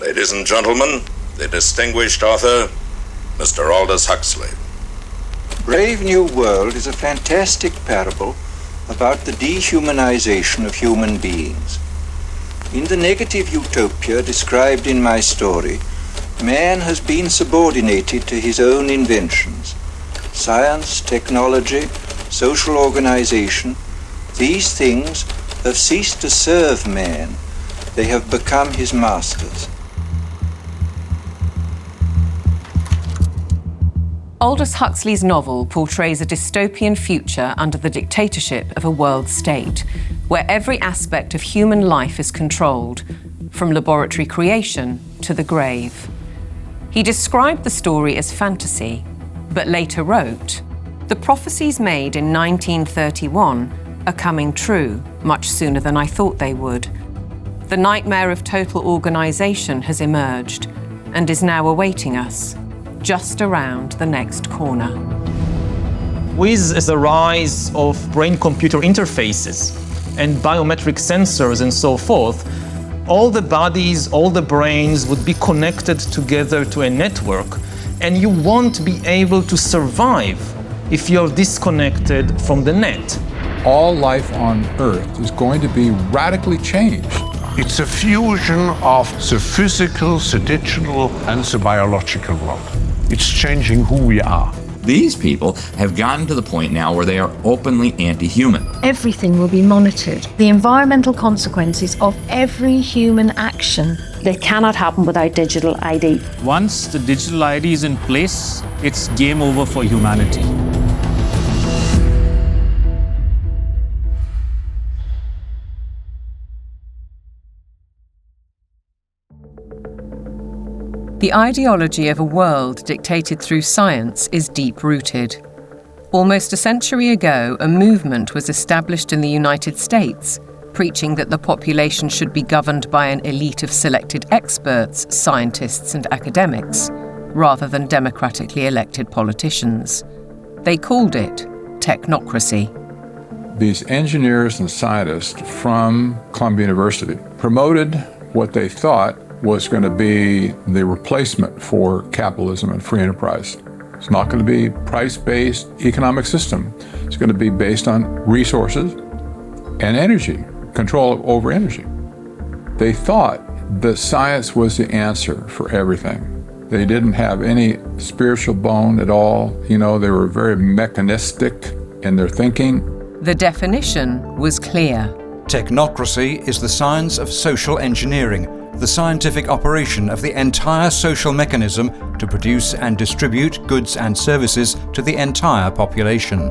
Ladies and gentlemen, the distinguished author, Mr. Aldous Huxley. Brave New World is a fantastic parable about the dehumanization of human beings. In the negative utopia described in my story, man has been subordinated to his own inventions. Science, technology, social organization, these things have ceased to serve man. They have become his masters. Aldous Huxley's novel portrays a dystopian future under the dictatorship of a world state, where every aspect of human life is controlled, from laboratory creation to the grave. He described the story as fantasy, but later wrote, "The prophecies made in 1931 are coming true much sooner than I thought they would. The nightmare of total organization has emerged and is now awaiting us, just around the next corner." With the rise of brain-computer interfaces and biometric sensors and so forth, all the bodies, all the brains would be connected together to a network, and you won't be able to survive if you're disconnected from the net. All life on Earth is going to be radically changed. It's a fusion of the physical, the digital, and the biological world. It's changing who we are. These people have gotten to the point now where they are openly anti-human. Everything will be monitored. The environmental consequences of every human action. They cannot happen without digital ID. Once the digital ID is in place, it's game over for humanity. The ideology of a world dictated through science is deep-rooted. Almost a century ago, a movement was established in the United States, preaching that the population should be governed by an elite of selected experts, scientists and academics, rather than democratically elected politicians. They called it technocracy. These engineers and scientists from Columbia University promoted what they thought was going to be the replacement for capitalism and free enterprise. It's not going to be price-based economic system. It's going to be based on resources and energy, control over energy. They thought that science was the answer for everything. They didn't have any spiritual bone at all. You know, they were very mechanistic in their thinking. The definition was clear. Technocracy is the science of social engineering, the scientific operation of the entire social mechanism to produce and distribute goods and services to the entire population.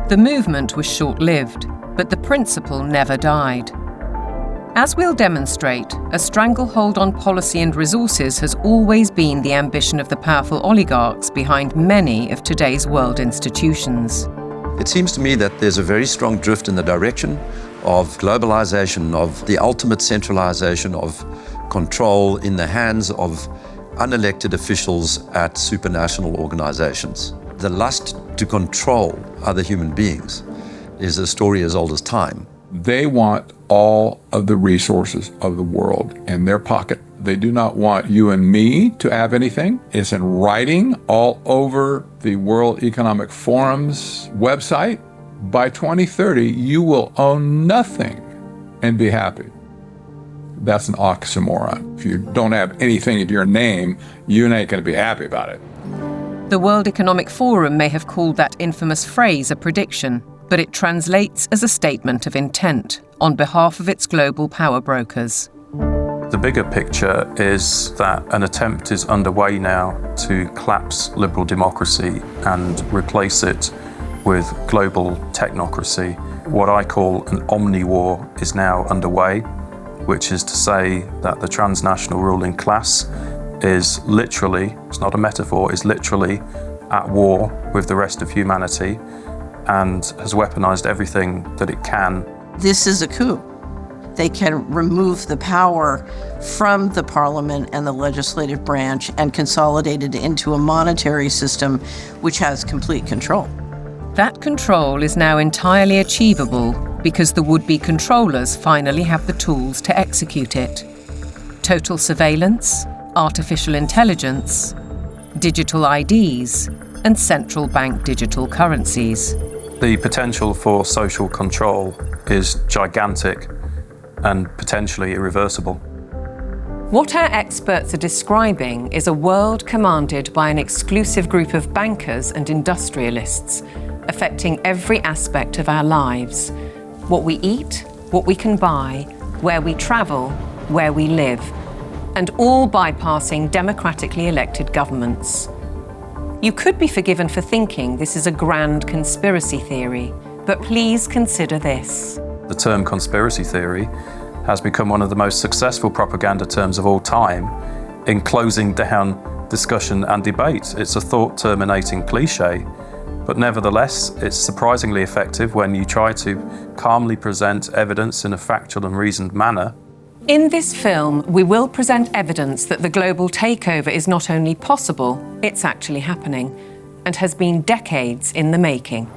The movement was short-lived, but the principle never died. As we'll demonstrate, a stranglehold on policy and resources has always been the ambition of the powerful oligarchs behind many of today's world institutions. It seems to me that there's a very strong drift in the direction of globalization, of the ultimate centralization of control in the hands of unelected officials at supranational organizations. The lust to control other human beings is a story as old as time. They want all of the resources of the world in their pocket. They do not want you and me to have anything. It's in writing all over the World Economic Forum's website. By 2030, you will own nothing and be happy. That's an oxymoron. If you don't have anything in your name, you ain't going to be happy about it. The World Economic Forum may have called that infamous phrase a prediction, but it translates as a statement of intent on behalf of its global power brokers. The bigger picture is that an attempt is underway now to collapse liberal democracy and replace it with global technocracy. What I call an omni-war is now underway, which is to say that the transnational ruling class is literally, it's not a metaphor, is literally at war with the rest of humanity and has weaponized everything that it can. This is a coup. They can remove the power from the parliament and the legislative branch and consolidate it into a monetary system which has complete control. That control is now entirely achievable because the would-be controllers finally have the tools to execute it. Total surveillance, artificial intelligence, digital IDs, and central bank digital currencies. The potential for social control is gigantic and potentially irreversible. What our experts are describing is a world commanded by an exclusive group of bankers and industrialists, affecting every aspect of our lives. What we eat, what we can buy, where we travel, where we live, and all bypassing democratically elected governments. You could be forgiven for thinking this is a grand conspiracy theory, but please consider this. The term conspiracy theory has become one of the most successful propaganda terms of all time in closing down discussion and debate. It's a thought-terminating cliche, but nevertheless, it's surprisingly effective when you try to calmly present evidence in a factual and reasoned manner. In this film, we will present evidence that the global takeover is not only possible, it's actually happening, and has been decades in the making.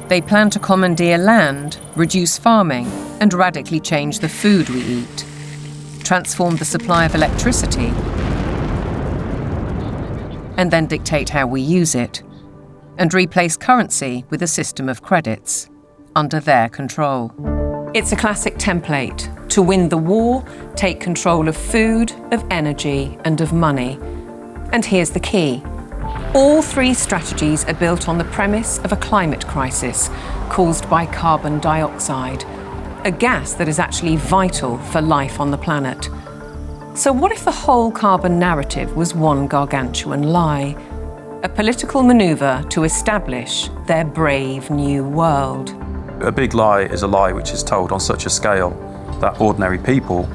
They plan to commandeer land, reduce farming, and radically change the food we eat, transform the supply of electricity, and then dictate how we use it, and replace currency with a system of credits under their control. It's a classic template to win the war, take control of food, of energy, and of money. And here's the key. All three strategies are built on the premise of a climate crisis caused by carbon dioxide, a gas that is actually vital for life on the planet. So what if the whole carbon narrative was one gargantuan lie? A political maneuver to establish their brave new world. A big lie is a lie which is told on such a scale that ordinary people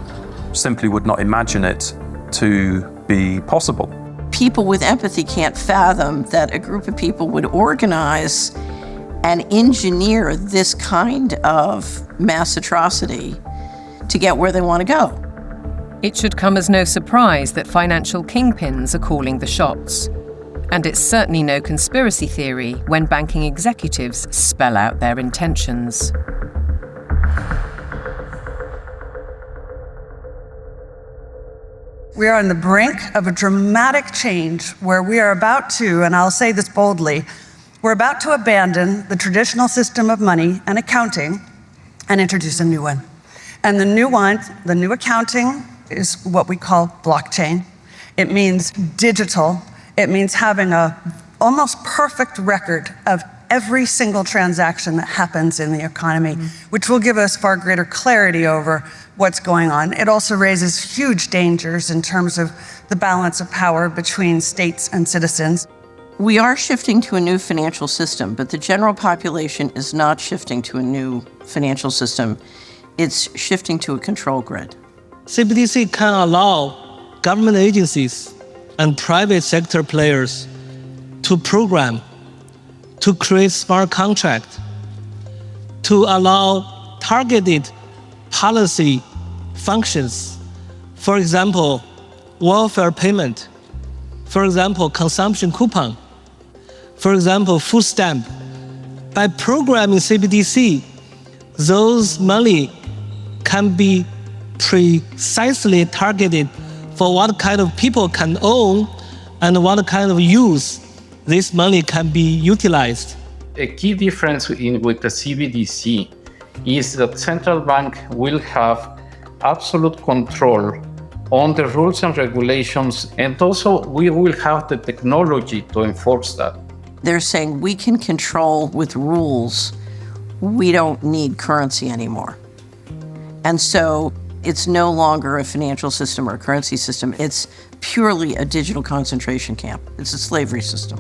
simply would not imagine it to be possible. People with empathy can't fathom that a group of people would organize and engineer this kind of mass atrocity to get where they want to go. It should come as no surprise that financial kingpins are calling the shots. And it's certainly no conspiracy theory when banking executives spell out their intentions. We are on the brink of a dramatic change where we are about to, and I'll say this boldly, we're about to abandon the traditional system of money and accounting and introduce a new one. And the new accounting is what we call blockchain. It means digital. It means having an almost perfect record of every single transaction that happens in the economy, which will give us far greater clarity over what's going on. It also raises huge dangers in terms of the balance of power between states and citizens. We are shifting to a new financial system, but the general population is not shifting to a new financial system. It's shifting to a control grid. CBDC can allow government agencies and private sector players to program, to create smart contracts, to allow targeted policy functions. For example, welfare payment. For example, consumption coupon. For example, food stamp. By programming CBDC, those money can be precisely targeted for what kind of people can own and what kind of use this money can be utilized. A key difference with the CBDC is that central bank will have absolute control on the rules and regulations, and also we will have the technology to enforce that. They're saying we can control with rules. We don't need currency anymore. And so it's no longer a financial system or a currency system. It's purely a digital concentration camp. It's a slavery system.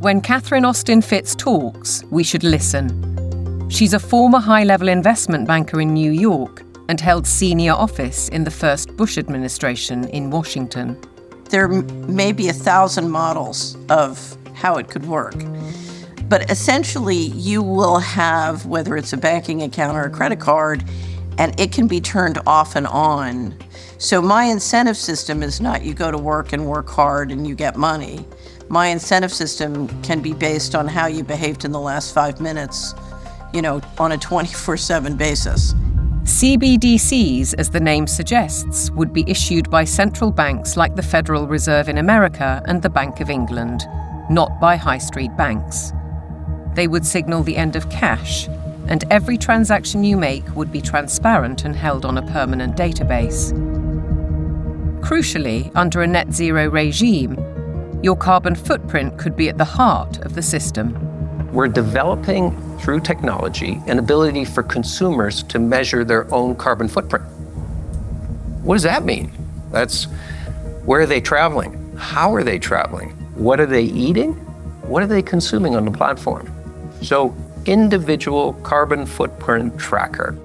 When Catherine Austin Fitts talks, we should listen. She's a former high-level investment banker in New York and held senior office in the first Bush administration in Washington. There may be 1,000 models of how it could work. But essentially, you will have, whether it's a banking account or a credit card, and it can be turned off and on. So my incentive system is not you go to work and work hard and you get money. My incentive system can be based on how you behaved in the last 5 minutes, on a 24/7 basis. CBDCs, as the name suggests, would be issued by central banks like the Federal Reserve in America and the Bank of England, not by high street banks. They would signal the end of cash, and every transaction you make would be transparent and held on a permanent database. Crucially, under a net zero regime, your carbon footprint could be at the heart of the system. We're developing, through technology, an ability for consumers to measure their own carbon footprint. What does that mean? That's where are they traveling? How are they traveling? What are they eating? What are they consuming on the platform? So, individual carbon footprint tracker.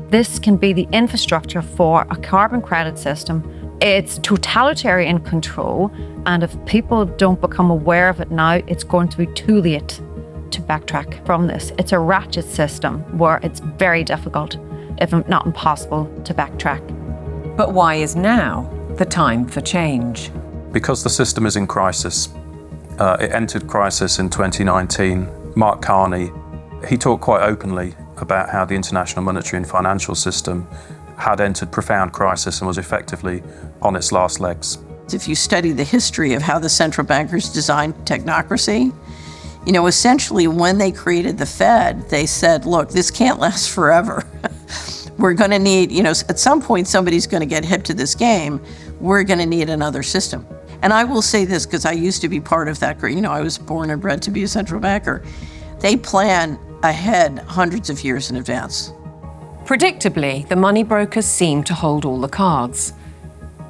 This can be the infrastructure for a carbon credit system. It's totalitarian control, and if people don't become aware of it now, it's going to be too late to backtrack from this. It's a ratchet system where it's very difficult, if not impossible, to backtrack. But why is now the time for change? Because the system is in crisis. It entered crisis in 2019. Mark Carney, he talked quite openly about how the international monetary and financial system had entered profound crisis and was effectively on its last legs. If you study the history of how the central bankers designed technocracy, essentially when they created the Fed, they said, look, this can't last forever. We're going to need, at some point somebody's going to get hip to this game. We're going to need another system. And I will say this because I used to be part of that group. I was born and bred to be a central banker. They plan ahead hundreds of years in advance. Predictably, the money brokers seem to hold all the cards.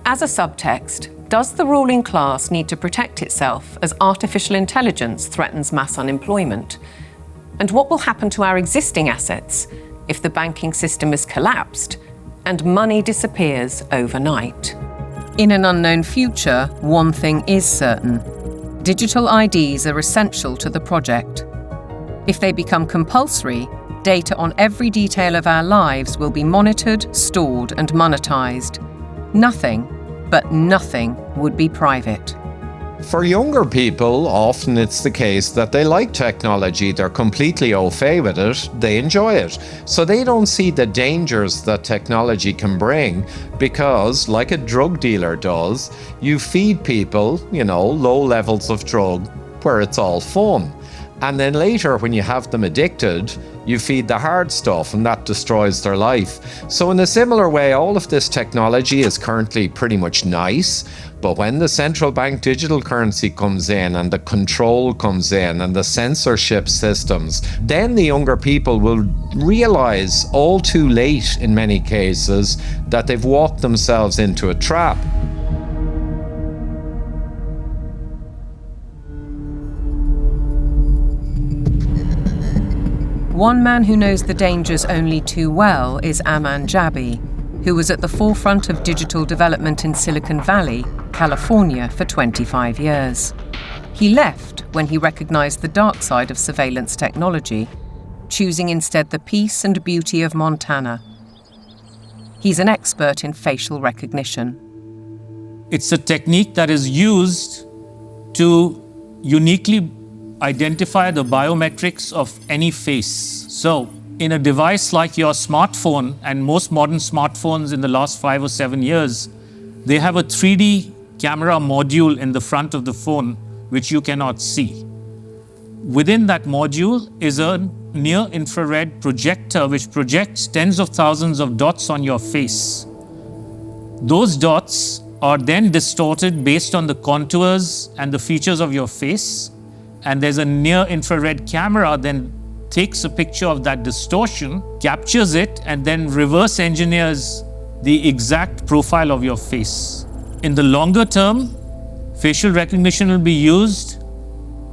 As a subtext, does the ruling class need to protect itself as artificial intelligence threatens mass unemployment? And what will happen to our existing assets if the banking system is collapsed and money disappears overnight? In an unknown future, one thing is certain. Digital IDs are essential to the project. If they become compulsory, data on every detail of our lives will be monitored, stored, and monetized. Nothing, but nothing, would be private. For younger people, often it's the case that they like technology, they're completely au fait with it, they enjoy it. So they don't see the dangers that technology can bring because, like a drug dealer does, you feed people, low levels of drug where it's all fun. And then later, when you have them addicted, you feed the hard stuff and that destroys their life. So in a similar way, all of this technology is currently pretty much nice, but when the central bank digital currency comes in and the control comes in and the censorship systems, then the younger people will realize all too late in many cases that they've walked themselves into a trap. One man who knows the dangers only too well is Aman Jabi, who was at the forefront of digital development in Silicon Valley, California, for 25 years. He left when he recognized the dark side of surveillance technology, choosing instead the peace and beauty of Montana. He's an expert in facial recognition. It's a technique that is used to uniquely identify the biometrics of any face. So, in a device like your smartphone, and most modern smartphones in the last 5 or 7 years, they have a 3D camera module in the front of the phone, which you cannot see. Within that module is a near-infrared projector, which projects tens of thousands of dots on your face. Those dots are then distorted based on the contours and the features of your face. And there's a near-infrared camera then takes a picture of that distortion, captures it, and then reverse engineers the exact profile of your face. In the longer term, facial recognition will be used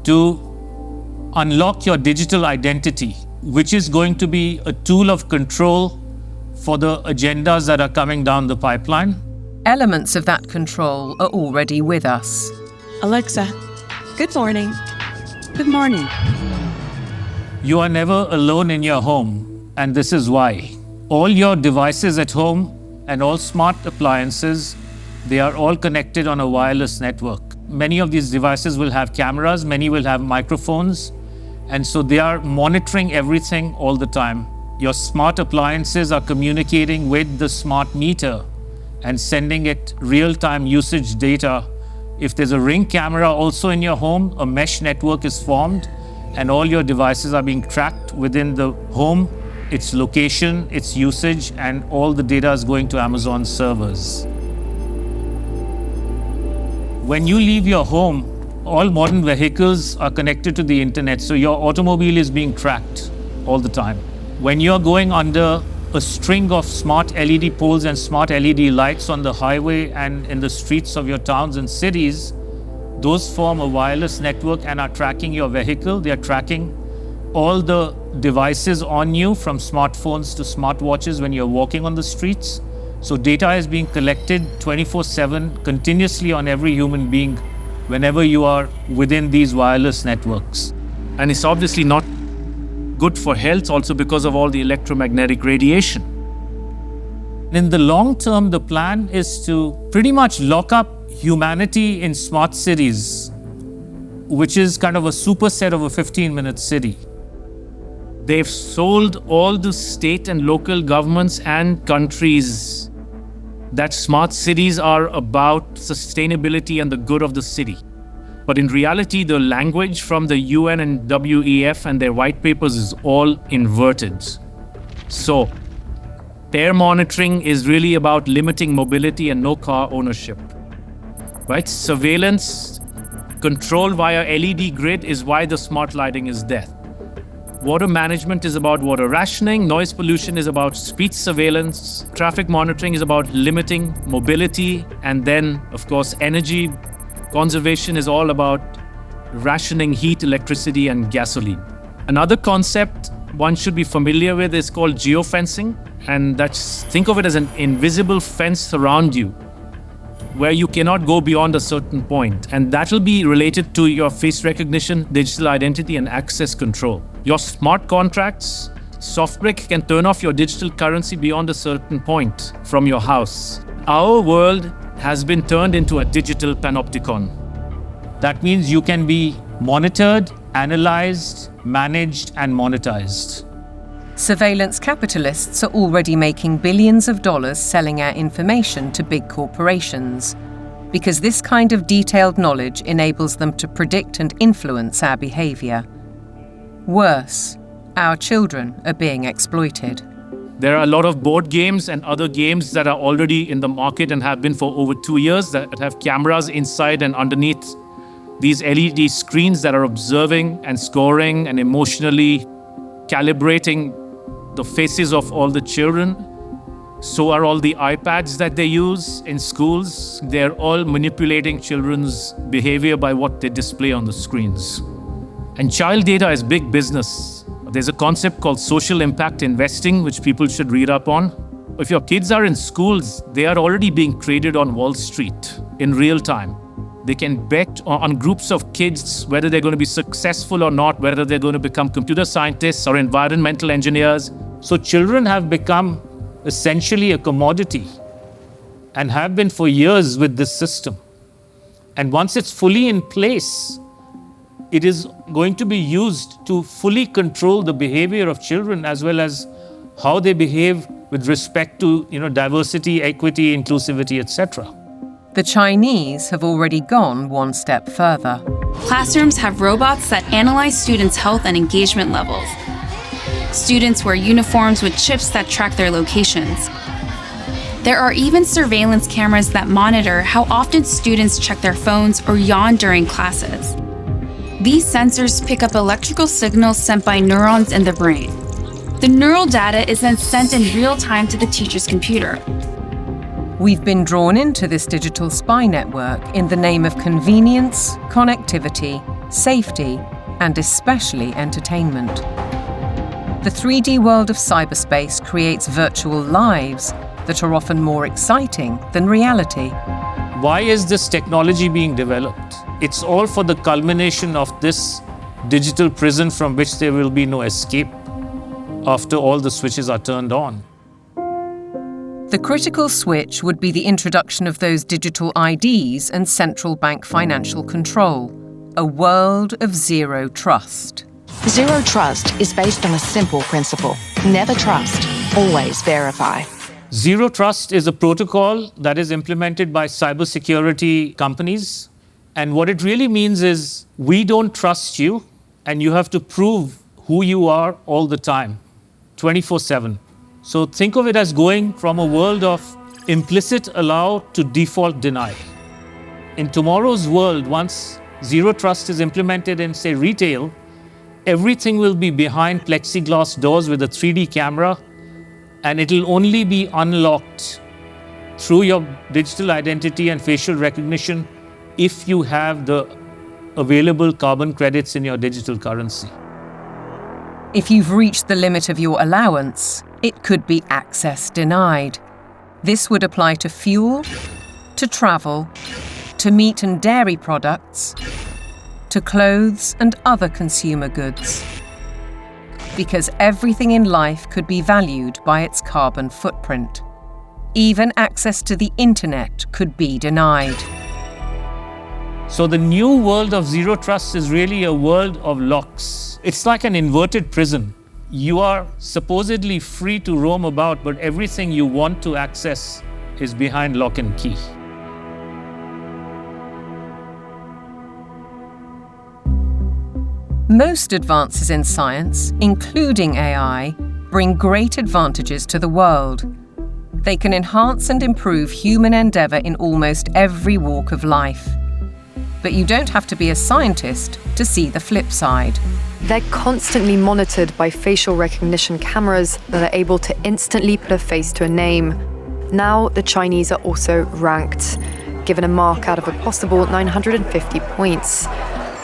to unlock your digital identity, which is going to be a tool of control for the agendas that are coming down the pipeline. Elements of that control are already with us. Alexa, good morning. Good morning. You are never alone in your home, and this is why. All your devices at home and all smart appliances, they are all connected on a wireless network. Many of these devices will have cameras, many will have microphones, and so they are monitoring everything all the time. Your smart appliances are communicating with the smart meter and sending it real-time usage data. If there's a Ring camera also in your home, a mesh network is formed and all your devices are being tracked within the home, its location, its usage, and all the data is going to Amazon servers. When you leave your home, all modern vehicles are connected to the internet, so your automobile is being tracked all the time. When you're going under a string of smart LED poles and smart LED lights on the highway and in the streets of your towns and cities, those form a wireless network and are tracking your vehicle. They are tracking all the devices on you, from smartphones to smartwatches when you're walking on the streets. So data is being collected 24/7 continuously on every human being whenever you are within these wireless networks. And it's obviously not good for health also because of all the electromagnetic radiation. In the long term, the plan is to pretty much lock up humanity in smart cities, which is kind of a superset of a 15-minute city. They've sold all the state and local governments and countries that smart cities are about sustainability and the good of the city. But in reality, the language from the UN and WEF and their white papers is all inverted. So, air monitoring is really about limiting mobility and no car ownership. Right? Surveillance, control via LED grid is why the smart lighting is there. Water management is about water rationing, noise pollution is about speed surveillance, traffic monitoring is about limiting mobility, and then, of course, energy conservation is all about rationing heat, electricity, and gasoline. Another concept one should be familiar with is called geofencing, and think of it as an invisible fence around you, where you cannot go beyond a certain point. And that will be related to your face recognition, digital identity, and access control. Your smart contracts, SoftBrick can turn off your digital currency beyond a certain point from your house. Our world has been turned into a digital panopticon. That means you can be monitored, analyzed, managed, and monetized. Surveillance capitalists are already making billions of dollars selling our information to big corporations, because this kind of detailed knowledge enables them to predict and influence our behavior. Worse, our children are being exploited. There are a lot of board games and other games that are already in the market and have been for over 2 years that have cameras inside and underneath these LED screens that are observing and scoring and emotionally calibrating the faces of all the children. So are all the iPads that they use in schools. They're all manipulating children's behavior by what they display on the screens. And child data is big business. There's a concept called social impact investing, which people should read up on. If your kids are in schools, they are already being traded on Wall Street in real time. They can bet on groups of kids whether they're going to be successful or not, whether they're going to become computer scientists or environmental engineers. So children have become essentially a commodity and have been for years with this system. And once it's fully in place, it is going to be used to fully control the behavior of children as well as how they behave with respect to, diversity, equity, inclusivity, etc. The Chinese have already gone one step further. Classrooms have robots that analyze students' health and engagement levels. Students wear uniforms with chips that track their locations. There are even surveillance cameras that monitor how often students check their phones or yawn during classes. These sensors pick up electrical signals sent by neurons in the brain. The neural data is then sent in real time to the teacher's computer. We've been drawn into this digital spy network in the name of convenience, connectivity, safety, and especially entertainment. The 3D world of cyberspace creates virtual lives that are often more exciting than reality. Why is this technology being developed? It's all for the culmination of this digital prison from which there will be no escape after all the switches are turned on. The critical switch would be the introduction of those digital IDs and central bank financial control, a world of zero trust. Zero trust is based on a simple principle. Never trust, always verify. Zero Trust is a protocol that is implemented by cybersecurity companies. And what it really means is we don't trust you, and you have to prove who you are all the time, 24/7. So think of it as going from a world of implicit allow to default deny. In tomorrow's world, once Zero Trust is implemented in, say, retail, everything will be behind plexiglass doors with a 3D camera, and it'll only be unlocked through your digital identity and facial recognition if you have the available carbon credits in your digital currency. If you've reached the limit of your allowance, it could be access denied. This would apply to fuel, to travel, to meat and dairy products, to clothes and other consumer goods. Because everything in life could be valued by its carbon footprint. Even access to the internet could be denied. So the new world of Zero Trust is really a world of locks. It's like an inverted prison. You are supposedly free to roam about, but everything you want to access is behind lock and key. Most advances in science, including AI, bring great advantages to the world. They can enhance and improve human endeavour in almost every walk of life. But you don't have to be a scientist to see the flip side. They're constantly monitored by facial recognition cameras that are able to instantly put a face to a name. Now, the Chinese are also ranked, given a mark out of a possible 950 points.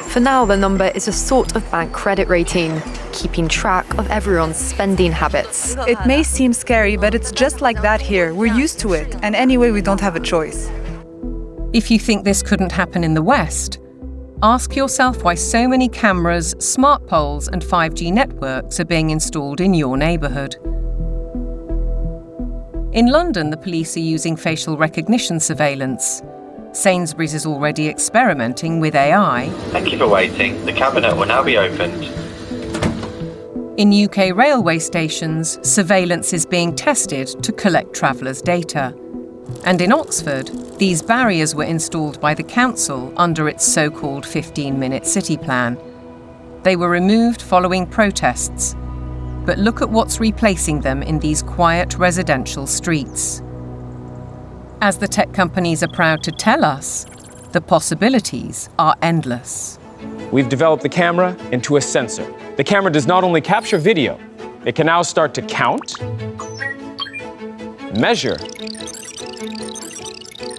For now, the number is a sort of bank credit rating, keeping track of everyone's spending habits. It may seem scary, but it's just like that here. We're used to it, and anyway, we don't have a choice. If you think this couldn't happen in the West, ask yourself why so many cameras, smart poles, and 5G networks are being installed in your neighbourhood. In London, the police are using facial recognition surveillance. Sainsbury's is already experimenting with AI. Thank you for waiting. The cabinet will now be opened. In UK railway stations, surveillance is being tested to collect travellers' data. And in Oxford, these barriers were installed by the council under its so-called 15-minute city plan. They were removed following protests. But look at what's replacing them in these quiet residential streets. As the tech companies are proud to tell us, the possibilities are endless. We've developed the camera into a sensor. The camera does not only capture video, it can now start to count, measure,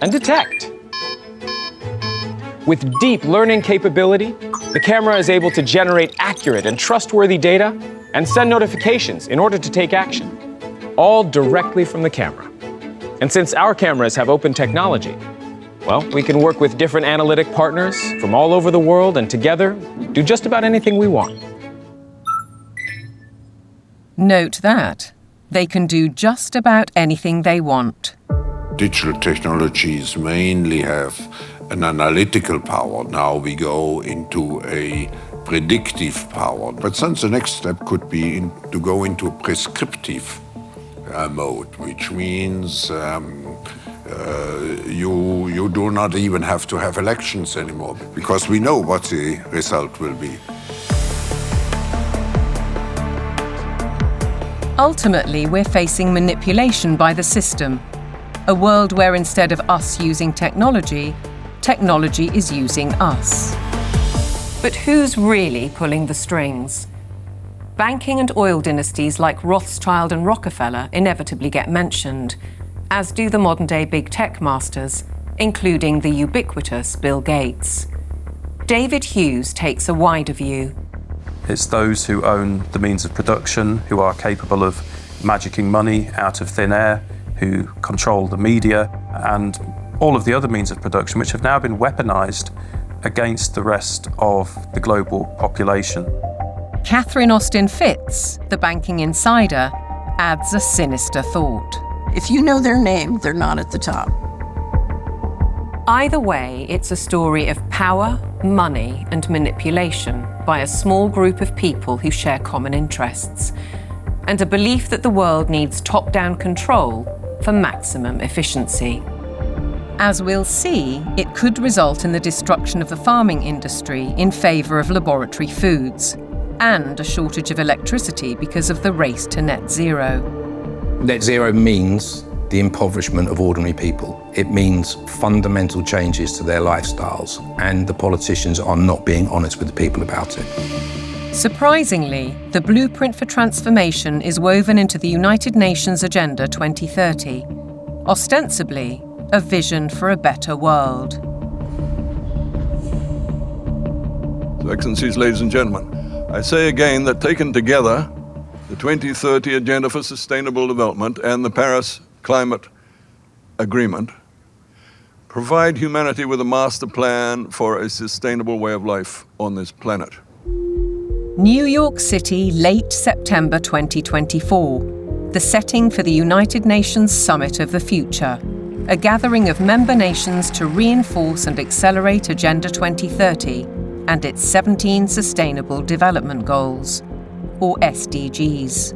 and detect. With deep learning capability, the camera is able to generate accurate and trustworthy data and send notifications in order to take action, all directly from the camera. And since our cameras have open technology, well, we can work with different analytic partners from all over the world and together do just about anything we want. Note that they can do just about anything they want. Digital technologies mainly have an analytical power. Now we go into a predictive power. But then the next step could be to go into a prescriptive mode, which means you do not even have to have elections anymore, because we know what the result will be. Ultimately, we're facing manipulation by the system, a world where instead of us using technology, technology is using us. But who's really pulling the strings? Banking and oil dynasties like Rothschild and Rockefeller inevitably get mentioned, as do the modern-day big tech masters, including the ubiquitous Bill Gates. David Hughes takes a wider view. It's those who own the means of production, who are capable of magicking money out of thin air, who control the media, and all of the other means of production, which have now been weaponized against the rest of the global population. Catherine Austin Fitz, the banking insider, adds a sinister thought. If you know their name, they're not at the top. Either way, it's a story of power, money, and manipulation by a small group of people who share common interests, and a belief that the world needs top-down control for maximum efficiency. As we'll see, it could result in the destruction of the farming industry in favour of laboratory foods, and a shortage of electricity because of the race to net zero. Net zero means the impoverishment of ordinary people. It means fundamental changes to their lifestyles, and the politicians are not being honest with the people about it. Surprisingly, the blueprint for transformation is woven into the United Nations Agenda 2030, ostensibly a vision for a better world. Excellencies, ladies and gentlemen, I say again that taken together, the 2030 Agenda for Sustainable Development and the Paris Climate Agreement provide humanity with a master plan for a sustainable way of life on this planet. New York City, late September 2024, the setting for the United Nations Summit of the Future, a gathering of member nations to reinforce and accelerate Agenda 2030 and its 17 Sustainable Development Goals, or SDGs.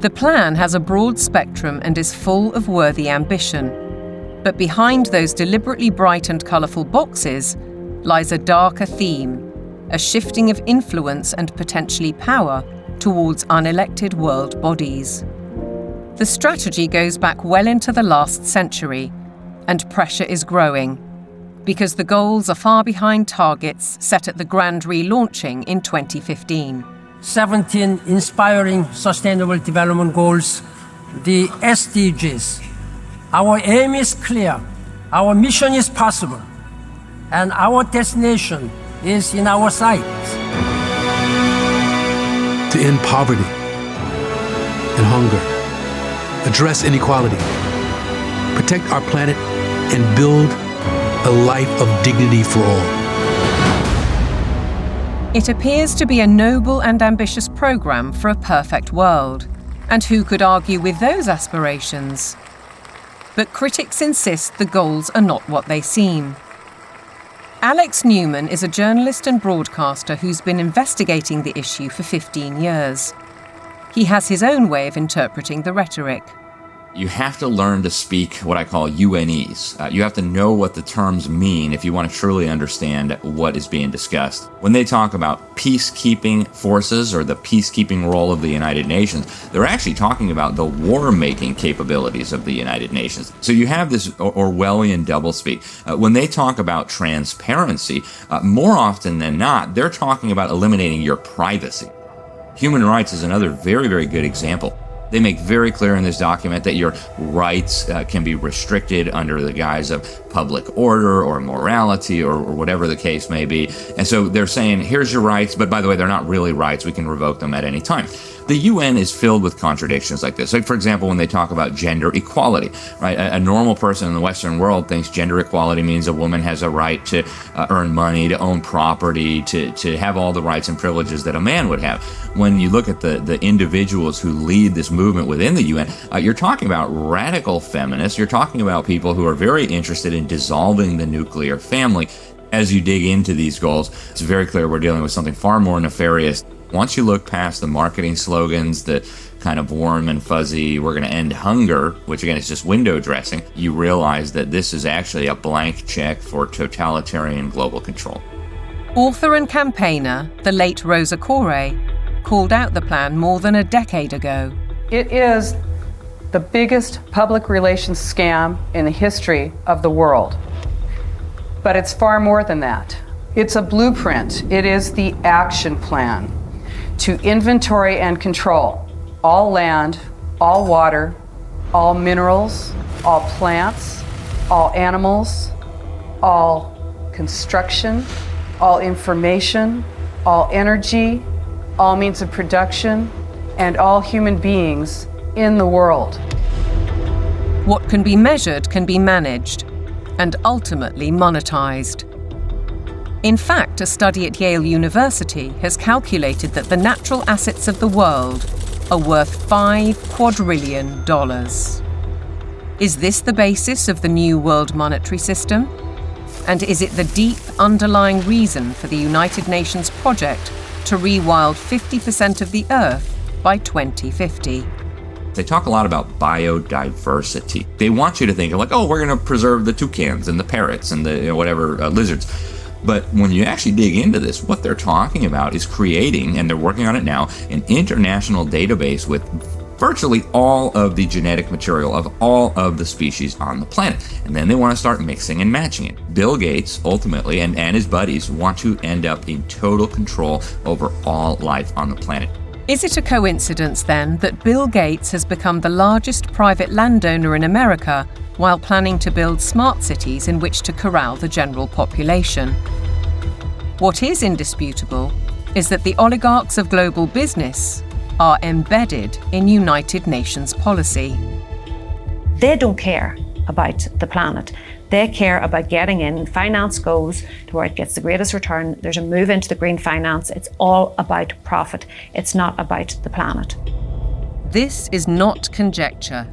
The plan has a broad spectrum and is full of worthy ambition. But behind those deliberately bright and colourful boxes lies a darker theme, a shifting of influence and potentially power towards unelected world bodies. The strategy goes back well into the last century, and pressure is growing, because the goals are far behind targets set at the grand relaunching in 2015. 17 inspiring Sustainable Development Goals, the SDGs. Our aim is clear, our mission is possible, and our destination is in our sights. To end poverty and hunger, address inequality, protect our planet, and build a life of dignity for all. It appears to be a noble and ambitious programme for a perfect world. And who could argue with those aspirations? But critics insist the goals are not what they seem. Alex Newman is a journalist and broadcaster who's been investigating the issue for 15 years. He has his own way of interpreting the rhetoric. You have to learn to speak what I call UNEs. You have to know what the terms mean if you want to truly understand what is being discussed. When they talk about peacekeeping forces or the peacekeeping role of the United Nations, they're actually talking about the war-making capabilities of the United Nations. So you have this Orwellian doublespeak. When they talk about transparency, more often than not, they're talking about eliminating your privacy. Human rights is another very, very good example. They make very clear in this document that your rights can be restricted under the guise of public order or morality or whatever the case may be. And so they're saying, here's your rights, but by the way, they're not really rights. We can revoke them at any time. The UN is filled with contradictions like this. Like, for example, when they talk about gender equality, right? A normal person in the Western world thinks gender equality means a woman has a right to earn money, to own property, to have all the rights and privileges that a man would have. When you look at the individuals who lead this movement within the UN, you're talking about radical feminists. You're talking about people who are very interested in dissolving the nuclear family. As you dig into these goals, it's very clear we're dealing with something far more nefarious. Once you look past the marketing slogans, the kind of warm and fuzzy, we're going to end hunger, which again is just window dressing, you realize that this is actually a blank check for totalitarian global control. Author and campaigner, the late Rosa Koire, called out the plan more than a decade ago. It is the biggest public relations scam in the history of the world. But it's far more than that. It's a blueprint. It is the action plan to inventory and control all land, all water, all minerals, all plants, all animals, all construction, all information, all energy, all means of production, and all human beings in the world. What can be measured can be managed and ultimately monetized. In fact, a study at Yale University has calculated that the natural assets of the world are worth $5 quadrillion. Is this the basis of the new world monetary system? And is it the deep underlying reason for the United Nations project to rewild 50% of the Earth by 2050? They talk a lot about biodiversity. They want you to think of like, oh, we're going to preserve the toucans and the parrots and the lizards. But when you actually dig into this, what they're talking about is creating, and they're working on it now, an international database with virtually all of the genetic material of all of the species on the planet. And then they want to start mixing and matching it. Bill Gates, ultimately, and his buddies want to end up in total control over all life on the planet. Is it a coincidence, then, that Bill Gates has become the largest private landowner in America while planning to build smart cities in which to corral the general population? What is indisputable is that the oligarchs of global business are embedded in United Nations policy. They don't care about the planet. They care about getting in. Finance goes to where it gets the greatest return. There's a move into the green finance. It's all about profit. It's not about the planet. This is not conjecture.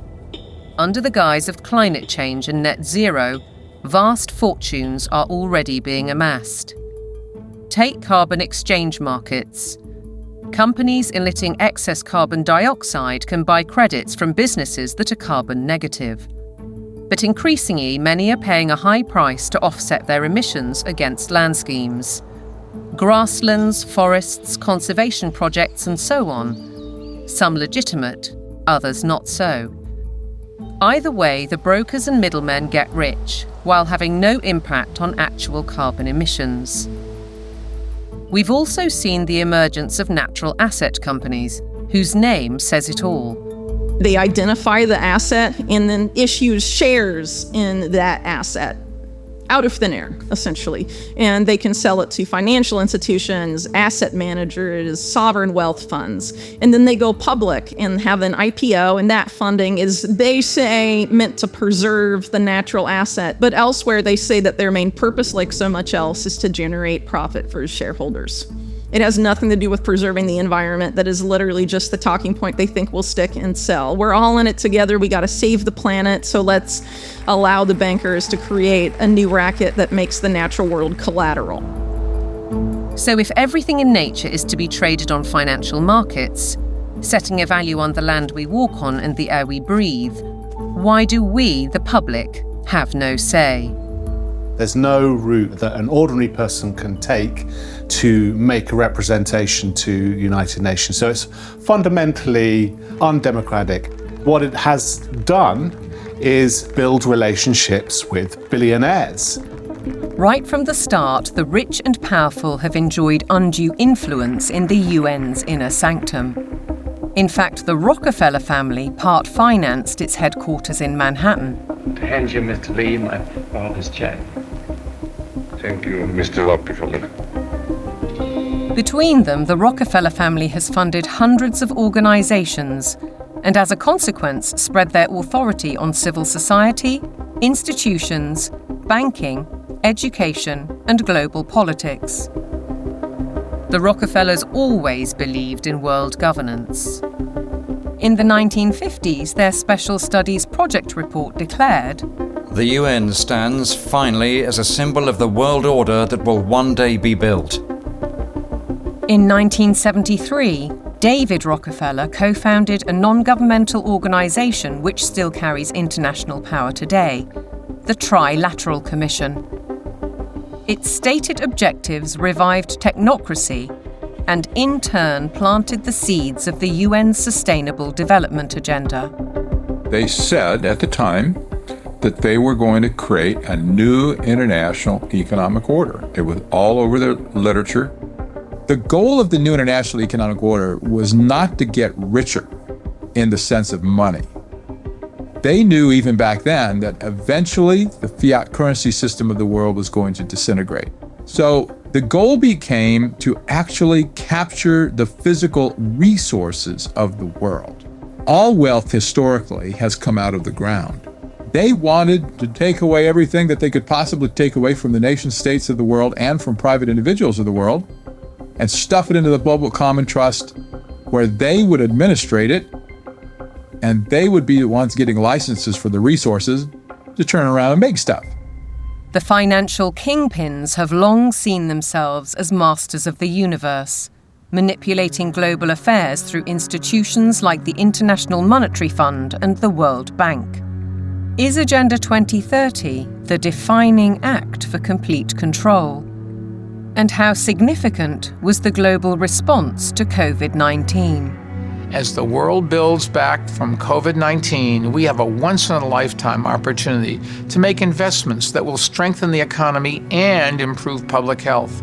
Under the guise of climate change and net zero, vast fortunes are already being amassed. Take carbon exchange markets. Companies emitting excess carbon dioxide can buy credits from businesses that are carbon negative. But increasingly, many are paying a high price to offset their emissions against land schemes. Grasslands, forests, conservation projects, and so on. Some legitimate, others not so. Either way, the brokers and middlemen get rich, while having no impact on actual carbon emissions. We've also seen the emergence of natural asset companies, whose name says it all. They identify the asset and then issue shares in that asset out of thin air, essentially. And they can sell it to financial institutions, asset managers, sovereign wealth funds. And then they go public and have an IPO, and that funding is, they say, meant to preserve the natural asset. But elsewhere, they say that their main purpose, like so much else, is to generate profit for shareholders. It has nothing to do with preserving the environment. That is literally just the talking point they think will stick and sell. We're all in it together. We got to save the planet. So let's allow the bankers to create a new racket that makes the natural world collateral. So if everything in nature is to be traded on financial markets, setting a value on the land we walk on and the air we breathe, why do we, the public, have no say? There's no route that an ordinary person can take to make a representation to United Nations. So it's fundamentally undemocratic. What it has done is build relationships with billionaires. Right from the start, the rich and powerful have enjoyed undue influence in the UN's inner sanctum. In fact, the Rockefeller family part-financed its headquarters in Manhattan. To hand you, Mr. Lee, my father's check. Thank you, Mr. Rockefeller. Between them, the Rockefeller family has funded hundreds of organizations and, as a consequence, spread their authority on civil society, institutions, banking, education, and global politics. The Rockefellers always believed in world governance. In the 1950s, their Special Studies Project report declared, "The UN stands, finally, as a symbol of the world order that will one day be built." In 1973, David Rockefeller co-founded a non-governmental organization which still carries international power today, the Trilateral Commission. Its stated objectives revived technocracy and in turn planted the seeds of the UN's Sustainable Development Agenda. They said at the time that they were going to create a new international economic order. It was all over the literature. The goal of the new international economic order was not to get richer in the sense of money. They knew even back then that eventually the fiat currency system of the world was going to disintegrate. So the goal became to actually capture the physical resources of the world. All wealth historically has come out of the ground. They wanted to take away everything that they could possibly take away from the nation states of the world and from private individuals of the world and stuff it into the global common trust where they would administrate it and they would be the ones getting licenses for the resources to turn around and make stuff. The financial kingpins have long seen themselves as masters of the universe, manipulating global affairs through institutions like the International Monetary Fund and the World Bank. Is Agenda 2030 the defining act for complete control? And how significant was the global response to COVID-19? As the world builds back from COVID-19, we have a once-in-a-lifetime opportunity to make investments that will strengthen the economy and improve public health,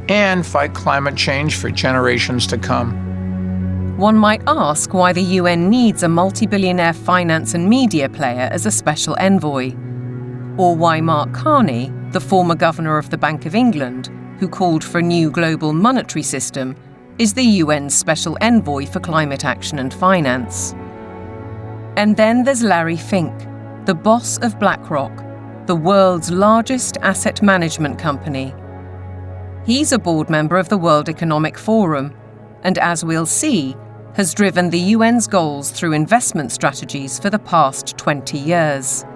and fight climate change for generations to come. One might ask why the UN needs a multi-billionaire finance and media player as a special envoy, or why Mark Carney, the former governor of the Bank of England, who called for a new global monetary system, is the UN's special envoy for climate action and finance. And then there's Larry Fink, the boss of BlackRock, the world's largest asset management company. He's a board member of the World Economic Forum, and as we'll see, has driven the UN's goals through investment strategies for the past 20 years.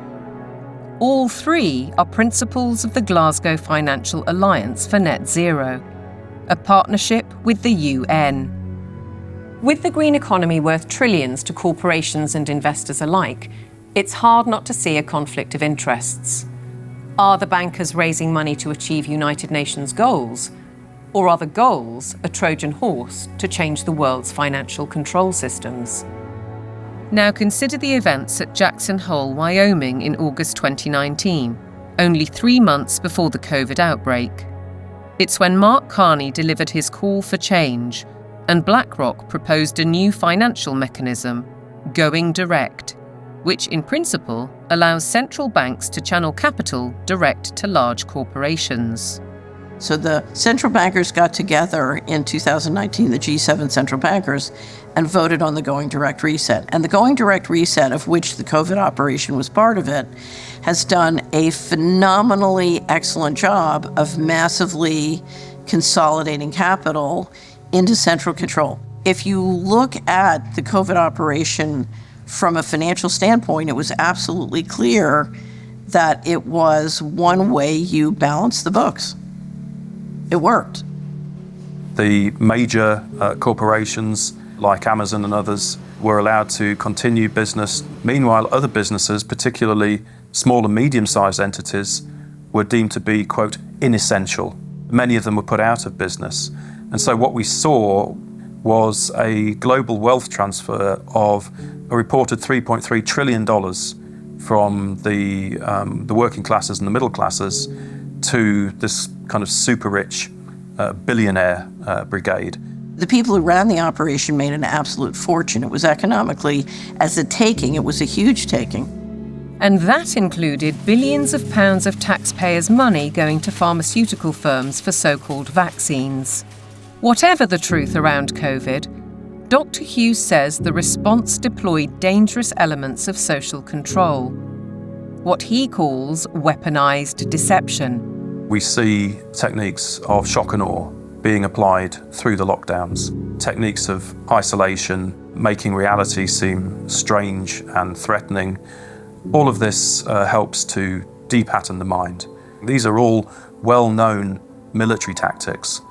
All three are principles of the Glasgow Financial Alliance for Net Zero, a partnership with the UN. With the green economy worth trillions to corporations and investors alike, it's hard not to see a conflict of interests. Are the bankers raising money to achieve United Nations goals? Or are the goals a Trojan horse to change the world's financial control systems? Now consider the events at Jackson Hole, Wyoming in August 2019, only 3 months before the COVID outbreak. It's when Mark Carney delivered his call for change, and BlackRock proposed a new financial mechanism, Going Direct, which in principle allows central banks to channel capital direct to large corporations. So the central bankers got together in 2019, the G7 central bankers, and voted on the Going Direct Reset. And the Going Direct Reset, of which the COVID operation was part of it, has done a phenomenally excellent job of massively consolidating capital into central control. If you look at the COVID operation from a financial standpoint, it was absolutely clear that it was one way you balance the books. It worked. The major corporations like Amazon and others were allowed to continue business. Meanwhile, other businesses, particularly small and medium-sized entities, were deemed to be, quote, inessential. Many of them were put out of business. And so what we saw was a global wealth transfer of a reported $3.3 trillion from the working classes and the middle classes to this kind of super rich billionaire brigade. The people who ran the operation made an absolute fortune. It was economically, as a taking, it was a huge taking. And that included billions of pounds of taxpayers' money going to pharmaceutical firms for so-called vaccines. Whatever the truth around COVID, Dr. Hughes says the response deployed dangerous elements of social control, what he calls weaponized deception. We see techniques of shock and awe being applied through the lockdowns, techniques of isolation, making reality seem strange and threatening. All of this helps to depattern the mind. These are all well-known military tactics.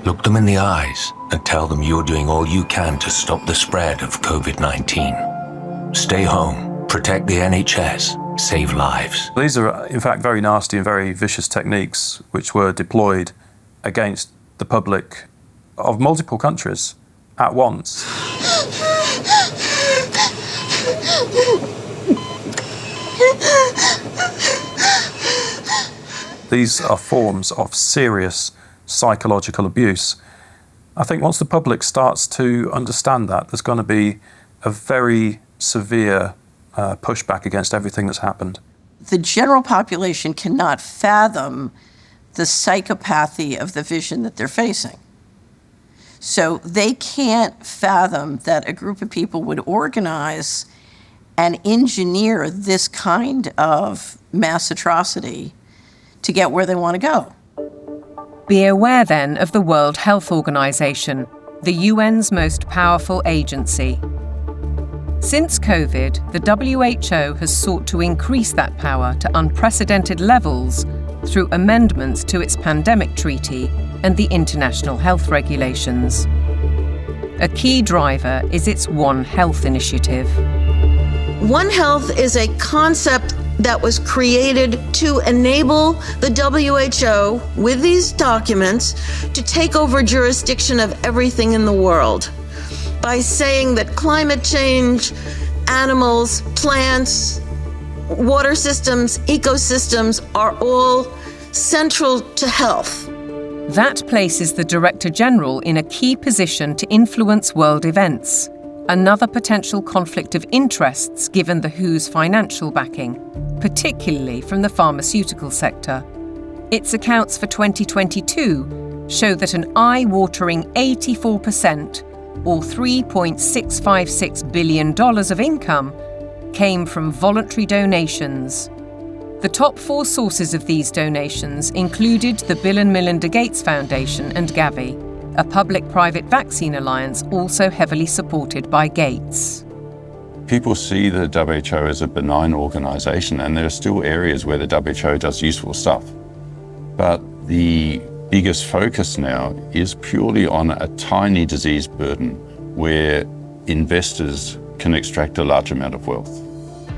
Look them in the eyes and tell them you're doing all you can to stop the spread of COVID-19. Stay home, protect the NHS, save lives. These are, in fact, very nasty and very vicious techniques which were deployed against the public of multiple countries at once. These are forms of serious psychological abuse. I think once the public starts to understand that, there's going to be a very severe pushback against everything that's happened. The general population cannot fathom the psychopathy of the vision that they're facing. So they can't fathom that a group of people would organize and engineer this kind of mass atrocity to get where they want to go. Be aware then of the World Health Organization, the UN's most powerful agency. Since COVID, the WHO has sought to increase that power to unprecedented levels through amendments to its pandemic treaty and the international health regulations. A key driver is its One Health initiative. One Health is a concept that was created to enable the WHO, with these documents, to take over jurisdiction of everything in the world by saying that climate change, animals, plants, water systems, ecosystems are all central to health. That places the Director General in a key position to influence world events, another potential conflict of interests given the WHO's financial backing, particularly from the pharmaceutical sector. Its accounts for 2022 show that an eye-watering 84%, or $3.656 billion of income, came from voluntary donations. The top 4 sources of these donations included the Bill and Melinda Gates Foundation and Gavi, a public-private vaccine alliance also heavily supported by Gates. People see the WHO as a benign organization, and there are still areas where the WHO does useful stuff. But the biggest focus now is purely on a tiny disease burden where investors can extract a large amount of wealth.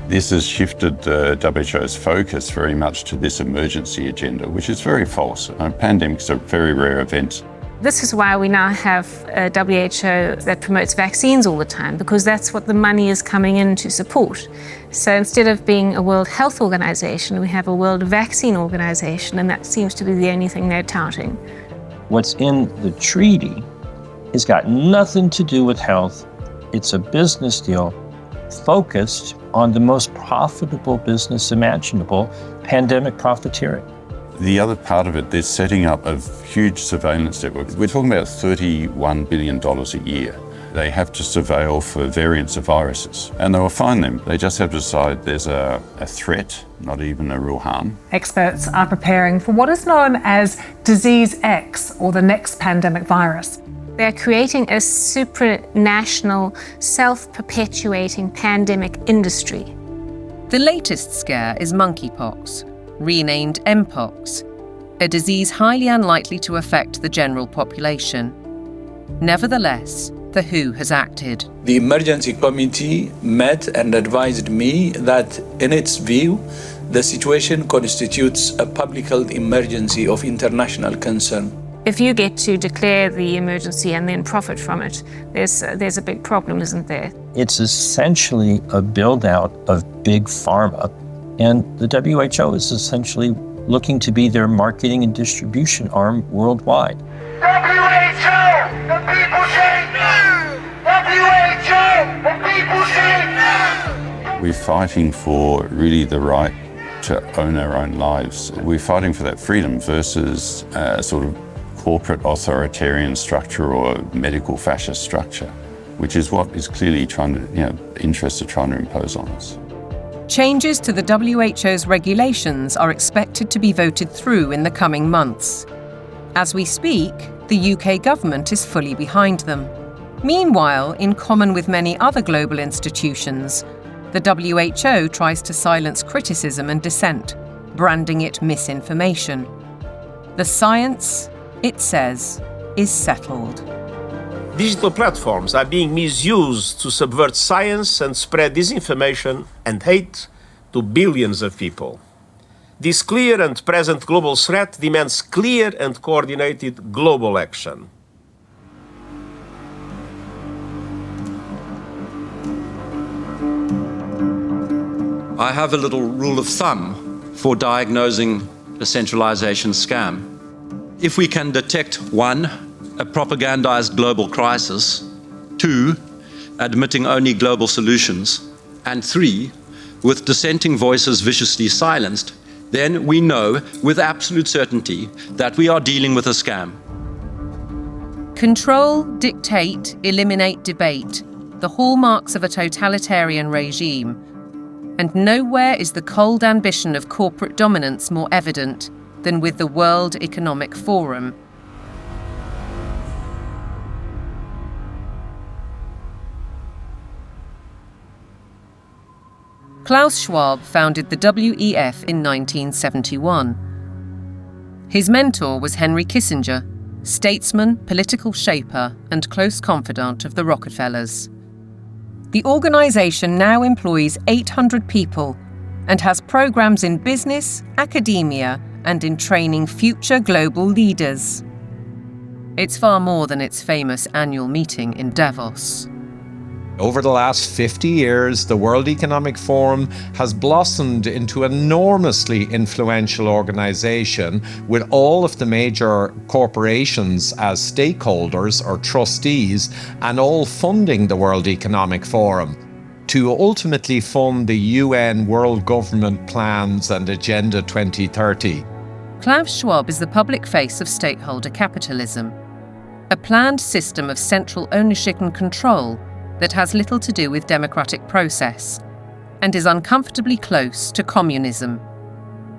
This has shifted the WHO's focus very much to this emergency agenda, which is very false. Pandemics are very rare events. This is why we now have a WHO that promotes vaccines all the time, because that's what the money is coming in to support. So instead of being a World Health Organization, we have a World Vaccine Organization, and that seems to be the only thing they're touting. What's in the treaty has got nothing to do with health. It's a business deal focused on the most profitable business imaginable, pandemic profiteering. The other part of it, they're setting up a huge surveillance network. We're talking about $31 billion a year. They have to surveil for variants of viruses, and they will find them. They just have to decide there's a threat, not even a real harm. Experts are preparing for what is known as Disease X, or the next pandemic virus. They're creating a supranational, self-perpetuating pandemic industry. The latest scare is monkeypox, renamed Mpox, a disease highly unlikely to affect the general population. Nevertheless, the WHO has acted. The emergency committee met and advised me that, in its view, the situation constitutes a public health emergency of international concern. If you get to declare the emergency and then profit from it, there's a big problem, isn't there? It's essentially a build-out of big pharma, and the WHO is essentially looking to be their marketing and distribution arm worldwide. WHO! The people say no! WHO! The people say no! We're fighting for really the right to own our own lives. We're fighting for that freedom versus sort of corporate authoritarian structure or medical fascist structure, which is what is clearly trying to, interests are trying to impose on us. Changes to the WHO's regulations are expected to be voted through in the coming months. As we speak, the UK government is fully behind them. Meanwhile, in common with many other global institutions, the WHO tries to silence criticism and dissent, branding it misinformation. The science, it says, is settled. Digital platforms are being misused to subvert science and spread disinformation and hate to billions of people. This clear and present global threat demands clear and coordinated global action. I have a little rule of thumb for diagnosing a centralization scam. If we can detect 1, a propagandized global crisis, 2, admitting only global solutions, and 3, with dissenting voices viciously silenced, then we know with absolute certainty that we are dealing with a scam. Control, dictate, eliminate debate, the hallmarks of a totalitarian regime. And nowhere is the cold ambition of corporate dominance more evident than with the World Economic Forum. Klaus Schwab founded the WEF in 1971. His mentor was Henry Kissinger, statesman, political shaper, and close confidant of the Rockefellers. The organisation now employs 800 people and has programs in business, academia, and in training future global leaders. It's far more than its famous annual meeting in Davos. Over the last 50 years, the World Economic Forum has blossomed into an enormously influential organization with all of the major corporations as stakeholders or trustees and all funding the World Economic Forum to ultimately fund the UN World Government Plans and Agenda 2030. Klaus Schwab is the public face of stakeholder capitalism, a planned system of central ownership and control that has little to do with democratic process and is uncomfortably close to communism.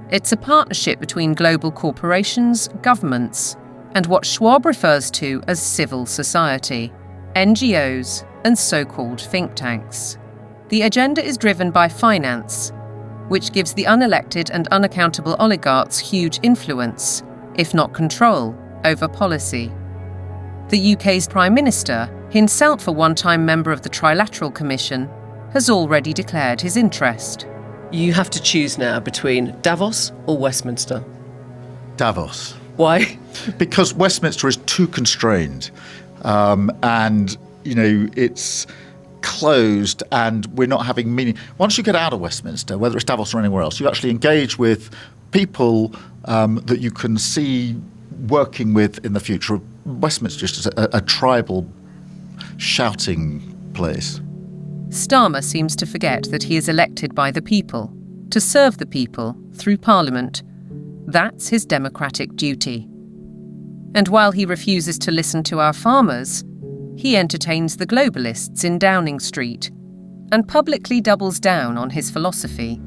It's a partnership between global corporations, governments, and what Schwab refers to as civil society, NGOs, and so-called think tanks. The agenda is driven by finance, which gives the unelected and unaccountable oligarchs huge influence, if not control, over policy. The UK's Prime Minister, himself a one-time member of the Trilateral Commission, has already declared his interest. You have to choose now between Davos or Westminster. Davos. Why? Because Westminster is too constrained, and it's closed, and we're not having meaning. Once you get out of Westminster, whether it's Davos or anywhere else, you actually engage with people that you can see working with in the future. Westminster is just a tribal shouting place. Starmer seems to forget that he is elected by the people, to serve the people through Parliament. That's his democratic duty. And while he refuses to listen to our farmers, he entertains the globalists in Downing Street and publicly doubles down on his philosophy.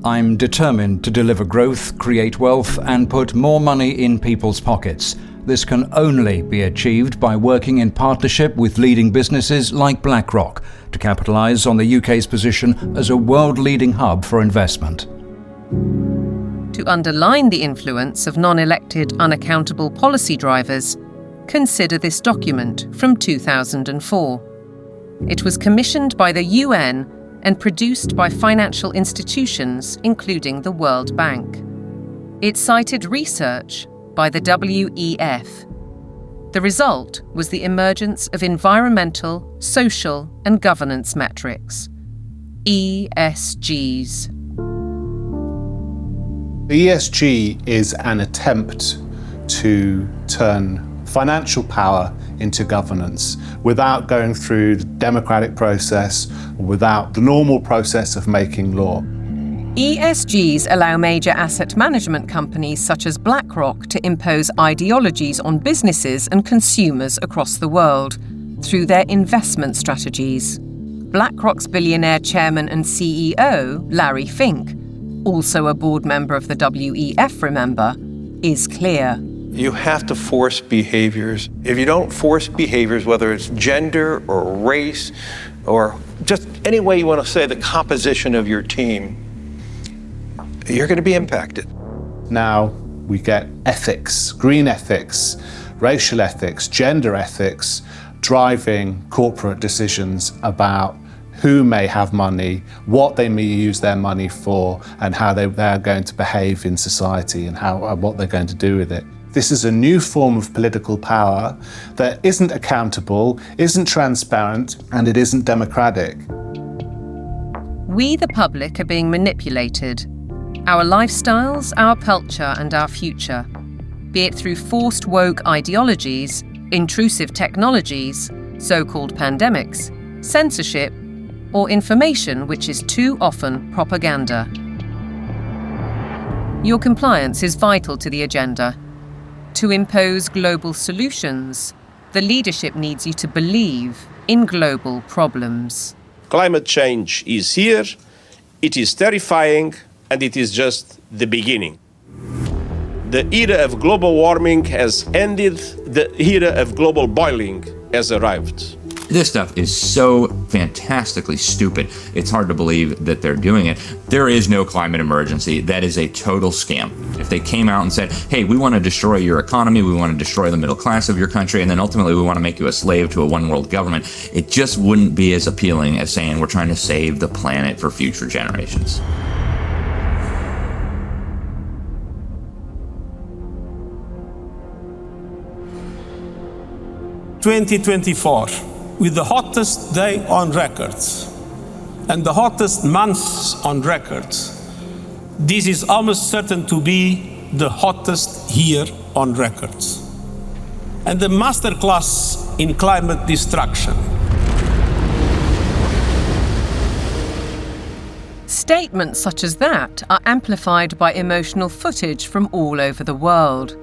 I'm determined to deliver growth, create wealth, and put more money in people's pockets. This can only be achieved by working in partnership with leading businesses like BlackRock to capitalise on the UK's position as a world-leading hub for investment. To underline the influence of non-elected, unaccountable policy drivers, consider this document from 2004. It was commissioned by the UN and produced by financial institutions, including the World Bank. It cited research by the WEF. The result was the emergence of environmental, social, and governance metrics, ESGs. The ESG is an attempt to turn financial power into governance without going through the democratic process, or without the normal process of making law. ESGs allow major asset management companies such as BlackRock to impose ideologies on businesses and consumers across the world through their investment strategies. BlackRock's billionaire chairman and CEO, Larry Fink, also a board member of the WEF, remember, is clear. You have to force behaviors. If you don't force behaviors, whether it's gender or race or just any way you want to say the composition of your team, you're going to be impacted. Now we get ethics, green ethics, racial ethics, gender ethics, driving corporate decisions about who may have money, what they may use their money for, and how they're going to behave in society and what they're going to do with it. This is a new form of political power that isn't accountable, isn't transparent, and it isn't democratic. We, the public, are being manipulated. Our lifestyles, our culture, and our future, be it through forced woke ideologies, intrusive technologies, so-called pandemics, censorship, or information which is too often propaganda. Your compliance is vital to the agenda. To impose global solutions, the leadership needs you to believe in global problems. Climate change is here, it is terrifying, and it is just the beginning. The era of global warming has ended, the era of global boiling has arrived. This stuff is so fantastically stupid. It's hard to believe that they're doing it. There is no climate emergency. That is a total scam. If they came out and said, hey, we want to destroy your economy, we want to destroy the middle class of your country, and then ultimately we want to make you a slave to a one world government, it just wouldn't be as appealing as saying we're trying to save the planet for future generations. ...2024, with the hottest day on record and the hottest months on record, this is almost certain to be the hottest year on record. And the masterclass in climate destruction. Statements such as that are amplified by emotional footage from all over the world.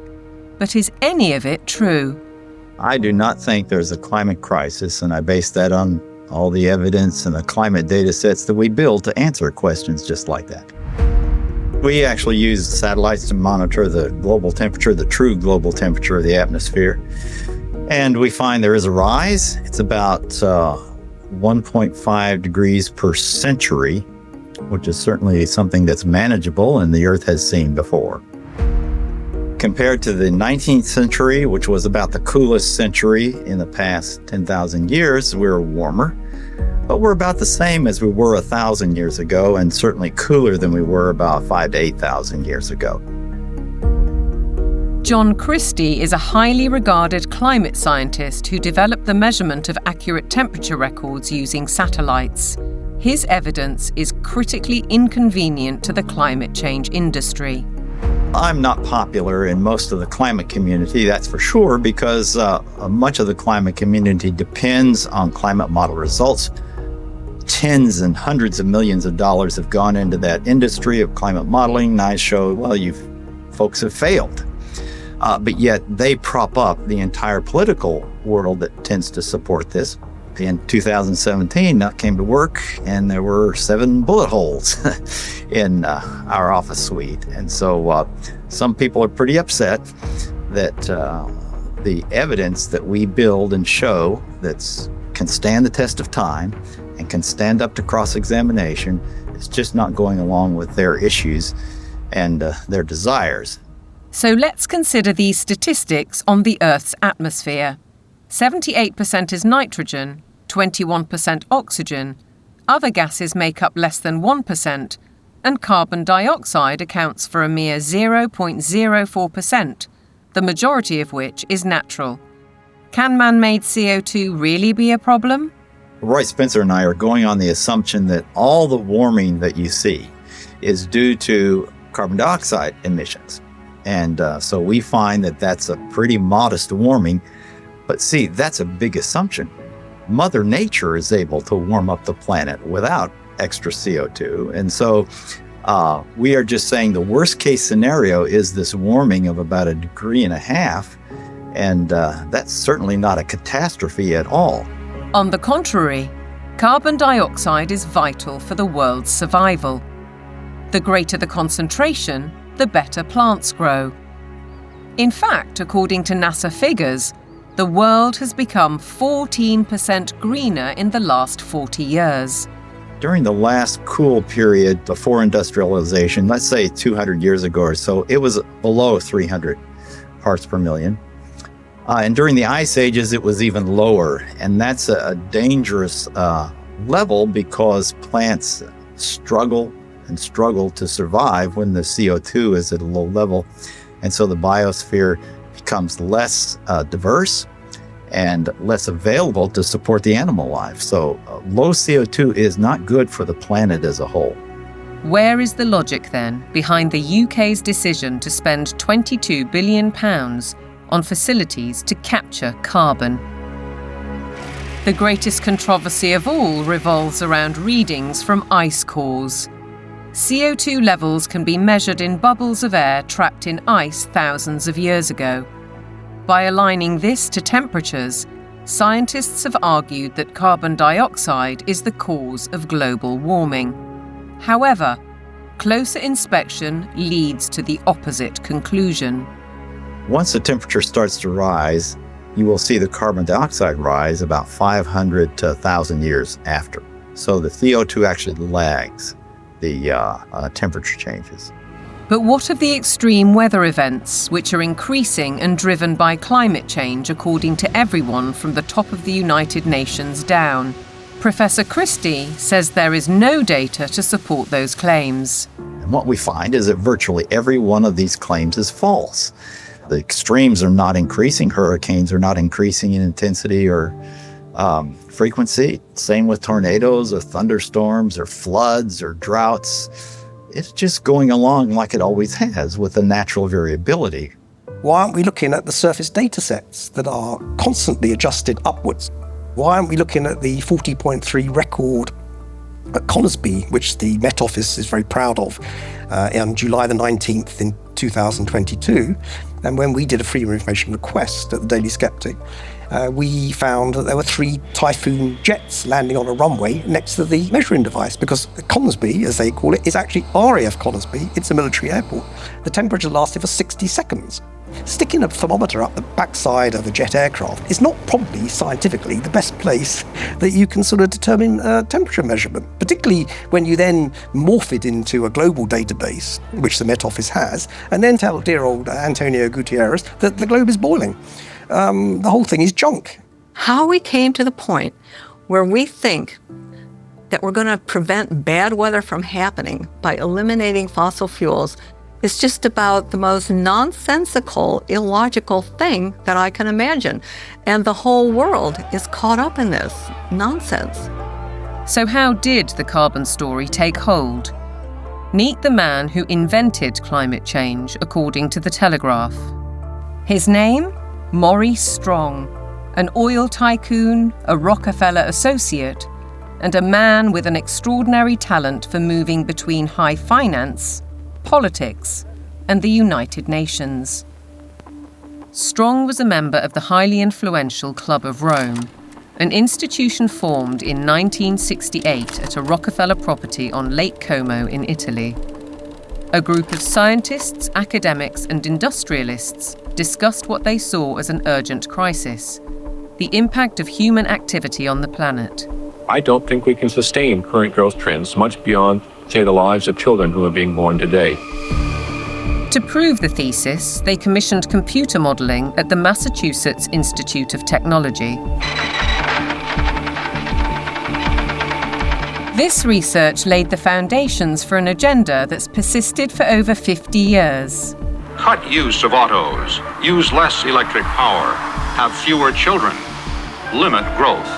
But is any of it true? I do not think there's a climate crisis, and I base that on all the evidence and the climate data sets that we build to answer questions just like that. We actually use satellites to monitor the global temperature, the true global temperature of the atmosphere. And we find there is a rise. It's about 1.5 degrees per century, which is certainly something that's manageable and the Earth has seen before. Compared to the 19th century, which was about the coolest century in the past 10,000 years, we're warmer. But we're about the same as we were 1,000 years ago, and certainly cooler than we were about 5,000 to 8,000 years ago. John Christie is a highly regarded climate scientist who developed the measurement of accurate temperature records using satellites. His evidence is critically inconvenient to the climate change industry. I'm not popular in most of the climate community, that's for sure, because much of the climate community depends on climate model results. Tens and hundreds of millions of dollars have gone into that industry of climate modeling, and I show, well, you folks have failed. But yet they prop up the entire political world that tends to support this. In 2017, I came to work and there were 7 bullet holes in our office suite. And so some people are pretty upset that the evidence that we build and show that can stand the test of time and can stand up to cross-examination is just not going along with their issues and their desires. So let's consider these statistics on the Earth's atmosphere. 78% is nitrogen, 21% oxygen, other gases make up less than 1%, and carbon dioxide accounts for a mere 0.04%, the majority of which is natural. Can man-made CO2 really be a problem? Roy Spencer and I are going on the assumption that all the warming that you see is due to carbon dioxide emissions. And so we find that that's a pretty modest warming. But see, that's a big assumption. Mother Nature is able to warm up the planet without extra CO2. And so we are just saying the worst case scenario is this warming of about 1.5 degrees. And that's certainly not a catastrophe at all. On the contrary, carbon dioxide is vital for the world's survival. The greater the concentration, the better plants grow. In fact, according to NASA figures, the world has become 14% greener in the last 40 years. During the last cool period before industrialization, let's say 200 years ago or so, it was below 300 parts per million. And during the ice ages, it was even lower. And that's a dangerous level because plants struggle to survive when the CO2 is at a low level. And so the biosphere becomes less diverse and less available to support the animal life. So low CO2 is not good for the planet as a whole. Where is the logic then behind the UK's decision to spend £22 billion on facilities to capture carbon? The greatest controversy of all revolves around readings from ice cores. CO2 levels can be measured in bubbles of air trapped in ice thousands of years ago. By aligning this to temperatures, scientists have argued that carbon dioxide is the cause of global warming. However, closer inspection leads to the opposite conclusion. Once the temperature starts to rise, you will see the carbon dioxide rise about 500 to 1,000 years after. So the CO2 actually lags the temperature changes. But what of the extreme weather events, which are increasing and driven by climate change, according to everyone from the top of the United Nations down? Professor Christie says there is no data to support those claims. And what we find is that virtually every one of these claims is false. The extremes are not increasing. Hurricanes are not increasing in intensity or frequency. Same with tornadoes or thunderstorms or floods or droughts. It's just going along like it always has with the natural variability. Why aren't we looking at the surface data sets that are constantly adjusted upwards? Why aren't we looking at the 40.3 record at Conisbee, which the Met Office is very proud of, on July the 19th in 2022? And when we did a freedom of information request at the Daily Sceptic, we found that there were 3 Typhoon jets landing on a runway next to the measuring device, because Conisbee, as they call it, is actually RAF Conisbee. It's a military airport. The temperature lasted for 60 seconds. Sticking a thermometer up the backside of a jet aircraft is not probably scientifically the best place that you can sort of determine temperature measurement, particularly when you then morph it into a global database, which the Met Office has, and then tell dear old Antonio Gutierrez that the globe is boiling. The whole thing is junk. How we came to the point where we think that we're going to prevent bad weather from happening by eliminating fossil fuels is just about the most nonsensical, illogical thing that I can imagine. And the whole world is caught up in this nonsense. So how did the carbon story take hold? Meet the man who invented climate change, according to The Telegraph. His name? Maurice Strong, an oil tycoon, a Rockefeller associate, and a man with an extraordinary talent for moving between high finance, politics, and the United Nations. Strong was a member of the highly influential Club of Rome, an institution formed in 1968 at a Rockefeller property on Lake Como in Italy. A group of scientists, academics, and industrialists discussed what they saw as an urgent crisis: the impact of human activity on the planet. I don't think we can sustain current growth trends much beyond, say, the lives of children who are being born today. To prove the thesis, they commissioned computer modeling at the Massachusetts Institute of Technology. This research laid the foundations for an agenda that's persisted for over 50 years. Cut use of autos, use less electric power, have fewer children, limit growth.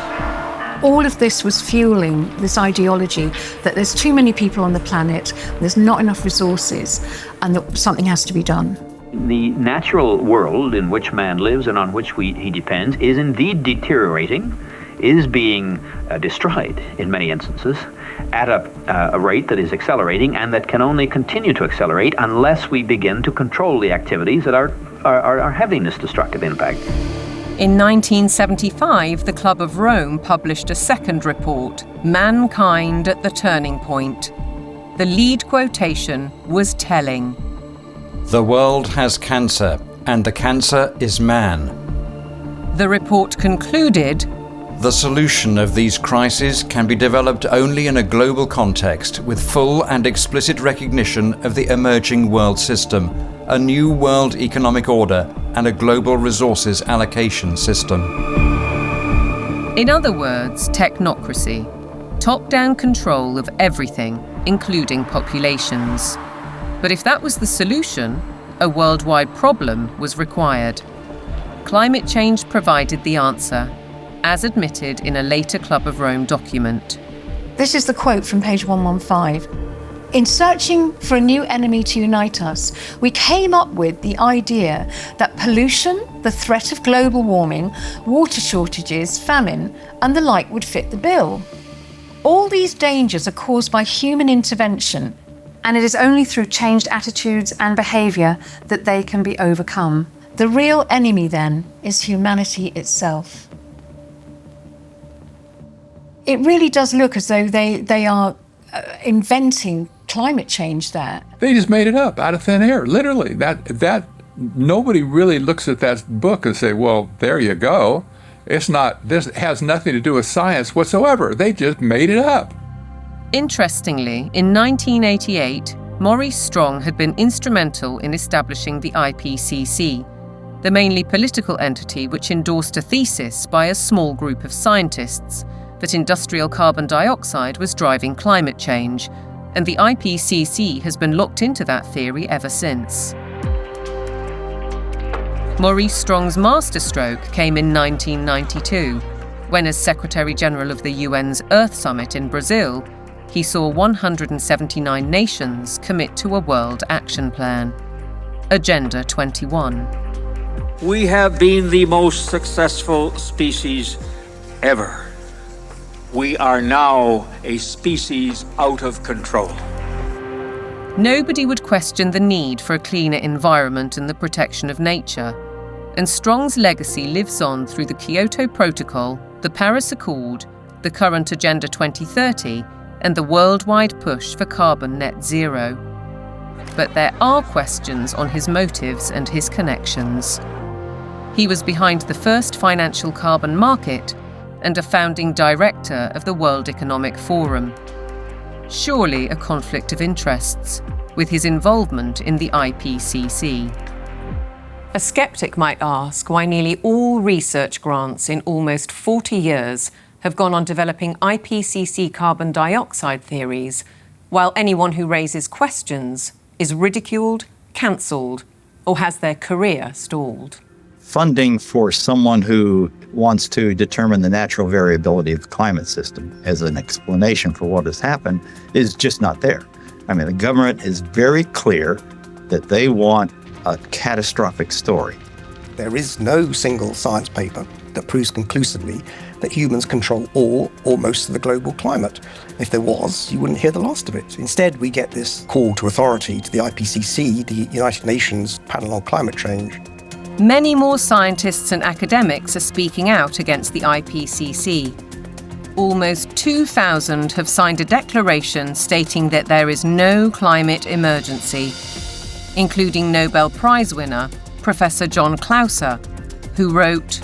All of this was fueling this ideology that there's too many people on the planet, there's not enough resources, and that something has to be done. The natural world in which man lives and on which he depends is indeed deteriorating, is being destroyed in many instances at a rate that is accelerating and that can only continue to accelerate unless we begin to control the activities that are having this destructive impact. In 1975, the Club of Rome published a second report, Mankind at the Turning Point. The lead quotation was telling. The world has cancer, and the cancer is man. The report concluded, the solution of these crises can be developed only in a global context with full and explicit recognition of the emerging world system, a new world economic order, and a global resources allocation system. In other words, technocracy, top-down control of everything, including populations. But if that was the solution, a worldwide problem was required. Climate change provided the answer, as admitted in a later Club of Rome document. This is the quote from page 115. In searching for a new enemy to unite us, we came up with the idea that pollution, the threat of global warming, water shortages, famine, and the like would fit the bill. All these dangers are caused by human intervention, and it is only through changed attitudes and behaviour that they can be overcome. The real enemy, then, is humanity itself. It really does look as though they are inventing climate change there. They just made it up out of thin air, literally. That nobody really looks at that book and say, well, there you go. This has nothing to do with science whatsoever. They just made it up. Interestingly, in 1988, Maurice Strong had been instrumental in establishing the IPCC, the mainly political entity which endorsed a thesis by a small group of scientists that industrial carbon dioxide was driving climate change, and the IPCC has been locked into that theory ever since. Maurice Strong's masterstroke came in 1992, when as Secretary-General of the UN's Earth Summit in Brazil, he saw 179 nations commit to a World Action Plan, Agenda 21. We have been the most successful species ever. We are now a species out of control. Nobody would question the need for a cleaner environment and the protection of nature, and Strong's legacy lives on through the Kyoto Protocol, the Paris Accord, the current Agenda 2030, and the worldwide push for carbon net zero. But there are questions on his motives and his connections. He was behind the first financial carbon market and a founding director of the World Economic Forum. Surely a conflict of interests with his involvement in the IPCC. A skeptic might ask why nearly all research grants in almost 40 years have gone on developing IPCC carbon dioxide theories, while anyone who raises questions is ridiculed, cancelled, or has their career stalled. Funding for someone who wants to determine the natural variability of the climate system as an explanation for what has happened is just not there. I mean, the government is very clear that they want a catastrophic story. There is no single science paper that proves conclusively that humans control all or most of the global climate. If there was, you wouldn't hear the last of it. Instead, we get this call to authority to the IPCC, the United Nations Panel on Climate Change. Many more scientists and academics are speaking out against the IPCC. Almost 2,000 have signed a declaration stating that there is no climate emergency, including Nobel Prize winner Professor John Clauser, who wrote,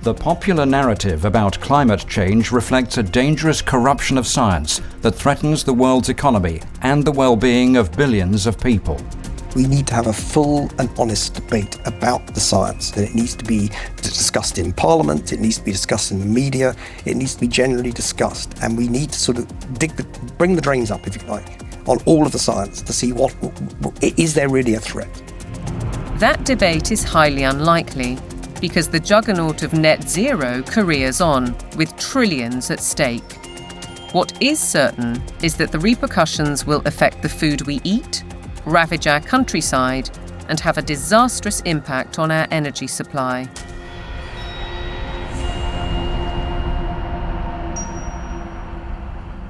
"The popular narrative about climate change reflects a dangerous corruption of science that threatens the world's economy and the well-being of billions of people." We need to have a full and honest debate about the science. And it needs to be discussed in Parliament, it needs to be discussed in the media, it needs to be generally discussed. And we need to sort of bring the drains up, if you like, on all of the science to see what is there really a threat. That debate is highly unlikely, because the juggernaut of net zero careers on, with trillions at stake. What is certain is that the repercussions will affect the food we eat, ravage our countryside, and have a disastrous impact on our energy supply.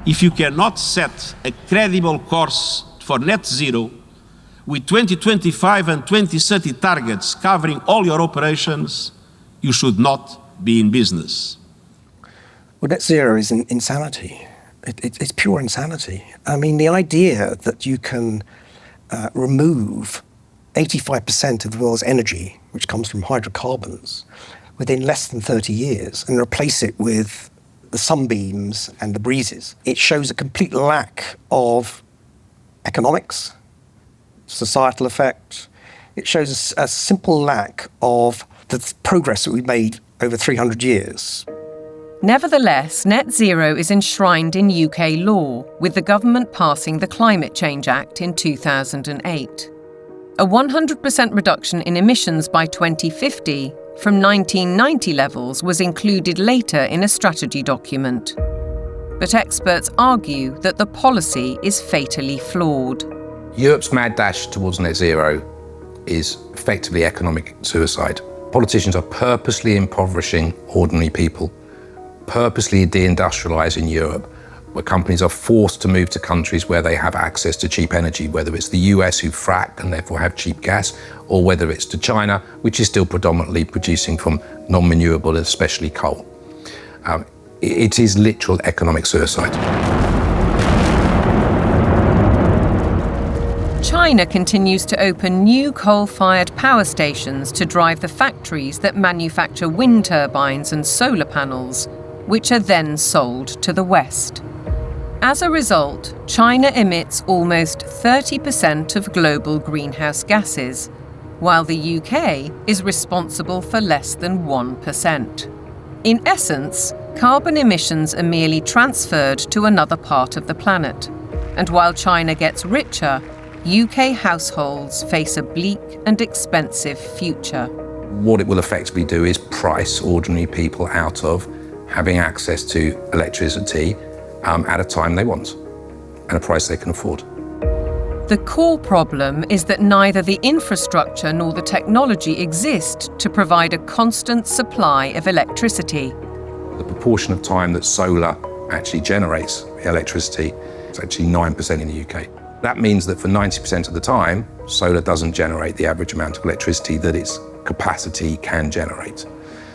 If you cannot set a credible course for net zero, with 2025 and 2030 targets covering all your operations, you should not be in business. Well, net zero is insanity. It's pure insanity. I mean, the idea that you can remove 85% of the world's energy, which comes from hydrocarbons, within less than 30 years and replace it with the sunbeams and the breezes, it shows a complete lack of economics, societal effect. It shows a simple lack of the progress that we've made over 300 years. Nevertheless, net zero is enshrined in UK law, with the government passing the Climate Change Act in 2008. A 100% reduction in emissions by 2050 from 1990 levels was included later in a strategy document. But experts argue that the policy is fatally flawed. Europe's mad dash towards net zero is effectively economic suicide. Politicians are purposely impoverishing ordinary people, purposely deindustrializing Europe, where companies are forced to move to countries where they have access to cheap energy, whether it's the US who frack and therefore have cheap gas, or whether it's to China, which is still predominantly producing from non-renewable, especially coal. It is literal economic suicide. China continues to open new coal-fired power stations to drive the factories that manufacture wind turbines and solar panels, which are then sold to the West. As a result, China emits almost 30% of global greenhouse gases, while the UK is responsible for less than 1%. In essence, carbon emissions are merely transferred to another part of the planet. And while China gets richer, UK households face a bleak and expensive future. What it will effectively do is price ordinary people out of having access to electricity at a time they want, and a price they can afford. The core problem is that neither the infrastructure nor the technology exist to provide a constant supply of electricity. The proportion of time that solar actually generates electricity is actually 9% in the UK. That means that for 90% of the time, solar doesn't generate the average amount of electricity that its capacity can generate.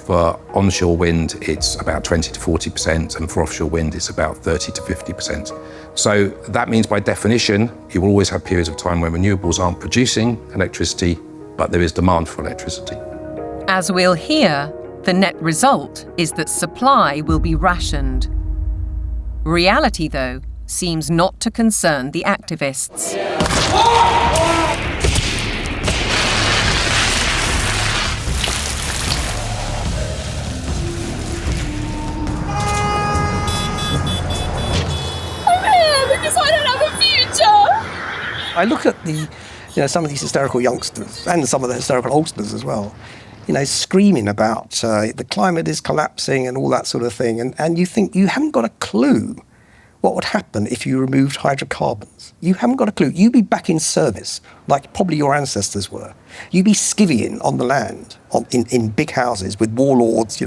For onshore wind, it's about 20 to 40%, and for offshore wind, it's about 30 to 50%. So that means, by definition, you will always have periods of time when renewables aren't producing electricity, but there is demand for electricity. As we'll hear, the net result is that supply will be rationed. Reality, though, seems not to concern the activists. I look at some of these hysterical youngsters and some of the hysterical oldsters as well, screaming about the climate is collapsing and all that sort of thing. And you think you haven't got a clue what would happen if you removed hydrocarbons. You haven't got a clue. You'd be back in service, like probably your ancestors were. You'd be skivvying on the land, in big houses with warlords,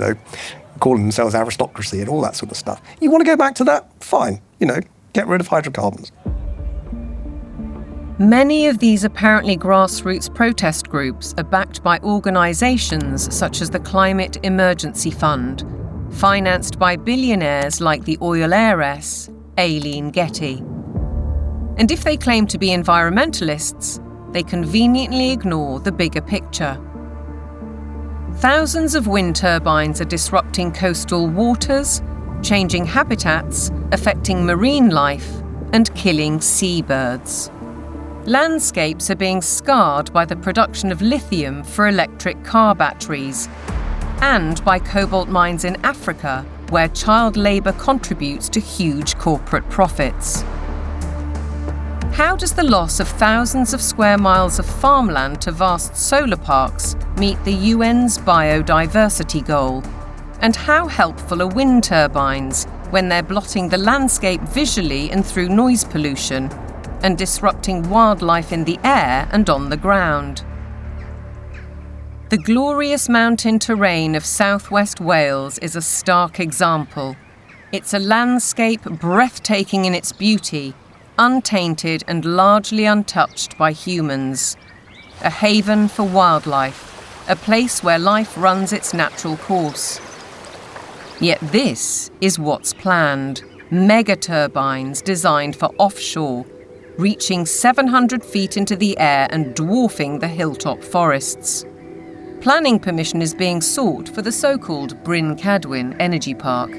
calling themselves aristocracy and all that sort of stuff. You want to go back to that? Fine, get rid of hydrocarbons. Many of these apparently grassroots protest groups are backed by organisations such as the Climate Emergency Fund, financed by billionaires like the oil heiress, Aileen Getty. And if they claim to be environmentalists, they conveniently ignore the bigger picture. Thousands of wind turbines are disrupting coastal waters, changing habitats, affecting marine life, and killing seabirds. Landscapes are being scarred by the production of lithium for electric car batteries, and by cobalt mines in Africa, where child labour contributes to huge corporate profits. How does the loss of thousands of square miles of farmland to vast solar parks meet the UN's biodiversity goal? And how helpful are wind turbines when they're blotting the landscape visually and through noise pollution, and disrupting wildlife in the air and on the ground? The glorious mountain terrain of southwest Wales is a stark example. It's a landscape breathtaking in its beauty, untainted and largely untouched by humans. A haven for wildlife, a place where life runs its natural course. Yet this is what's planned: mega turbines designed for offshore, reaching 700 feet into the air and dwarfing the hilltop forests. Planning permission is being sought for the so-called Bryn Cadwyn Energy Park.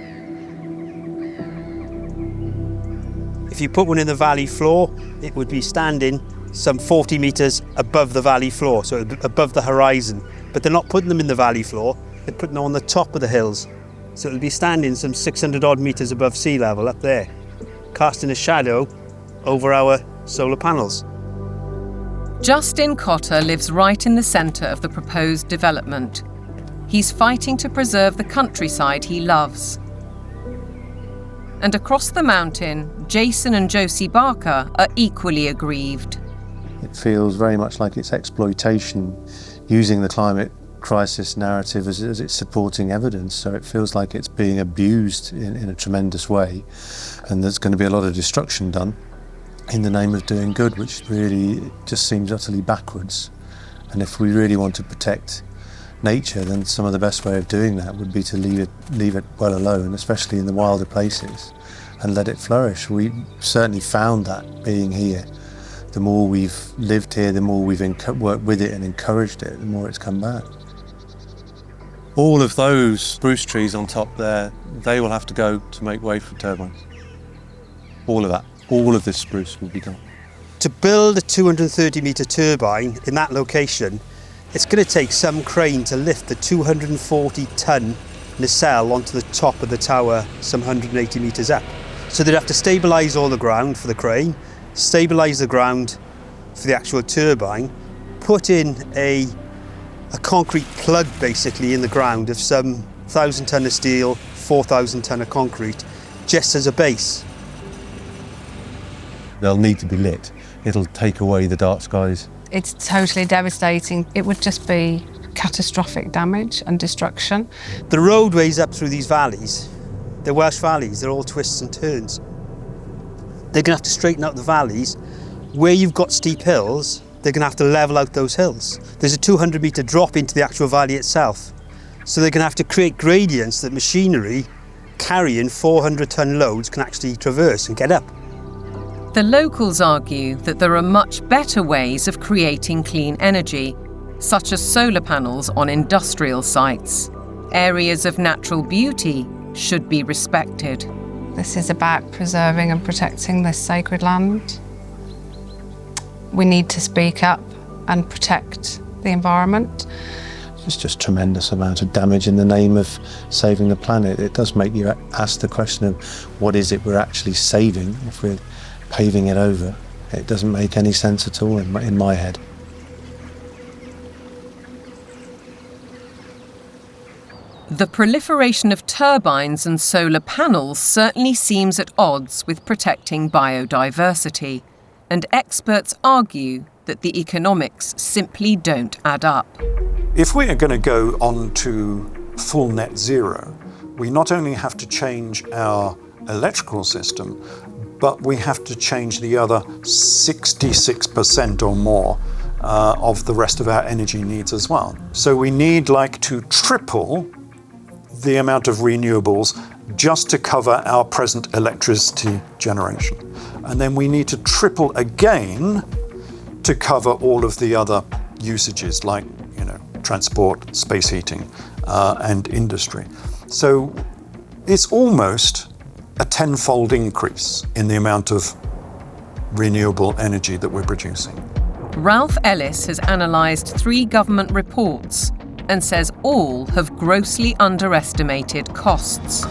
If you put one in the valley floor, it would be standing some 40 metres above the valley floor, so above the horizon. But they're not putting them in the valley floor, they're putting them on the top of the hills. So it'll be standing some 600 odd metres above sea level up there, casting a shadow over our solar panels. Justin Cotter lives right in the centre of the proposed development. He's fighting to preserve the countryside he loves. And across the mountain, Jason and Josie Barker are equally aggrieved. It feels very much like it's exploitation, using the climate crisis narrative as its supporting evidence. So it feels like it's being abused in a tremendous way, and there's going to be a lot of destruction done in the name of doing good, which really just seems utterly backwards. And if we really want to protect nature, then some of the best way of doing that would be to leave it well alone, especially in the wilder places, and let it flourish. We certainly found that being here The more we've lived here, the more we've worked with it and encouraged it, the more it's come back. All of those spruce trees on top there, they will have to go to make way for turbines. All of that, all of this spruce will be gone. To build a 230-metre turbine in that location, it's going to take some crane to lift the 240-ton nacelle onto the top of the tower some 180 metres up. So they'd have to stabilise all the ground for the crane, stabilise the ground for the actual turbine, put in a concrete plug basically in the ground of some 1,000 tonne of steel, 4,000 tonne of concrete, just as a base. They'll need to be lit. It'll take away the dark skies. It's totally devastating. It would just be catastrophic damage and destruction. The roadways up through these valleys, they're Welsh valleys, they're all twists and turns. They're going to have to straighten out the valleys. Where you've got steep hills, they're going to have to level out those hills. There's a 200-metre drop into the actual valley itself. So they're going to have to create gradients that machinery carrying 400-tonne loads can actually traverse and get up. The locals argue that there are much better ways of creating clean energy, such as solar panels on industrial sites. Areas of natural beauty should be respected. This is about preserving and protecting this sacred land. We need to speak up and protect the environment. It's just a tremendous amount of damage in the name of saving the planet. It does make you ask the question of what is it we're actually saving if we're paving it over. It doesn't make any sense at all in my head. The proliferation of turbines and solar panels certainly seems at odds with protecting biodiversity, and experts argue that the economics simply don't add up. If we are going to go on to full net zero, we not only have to change our electrical system, but we have to change the other 66% or more of the rest of our energy needs as well. So we need to triple the amount of renewables just to cover our present electricity generation. And then we need to triple again to cover all of the other usages like, transport, space heating, and industry. So it's almost a tenfold increase in the amount of renewable energy that we're producing. Ralph Ellis has analysed 3 government reports and says all have grossly underestimated costs.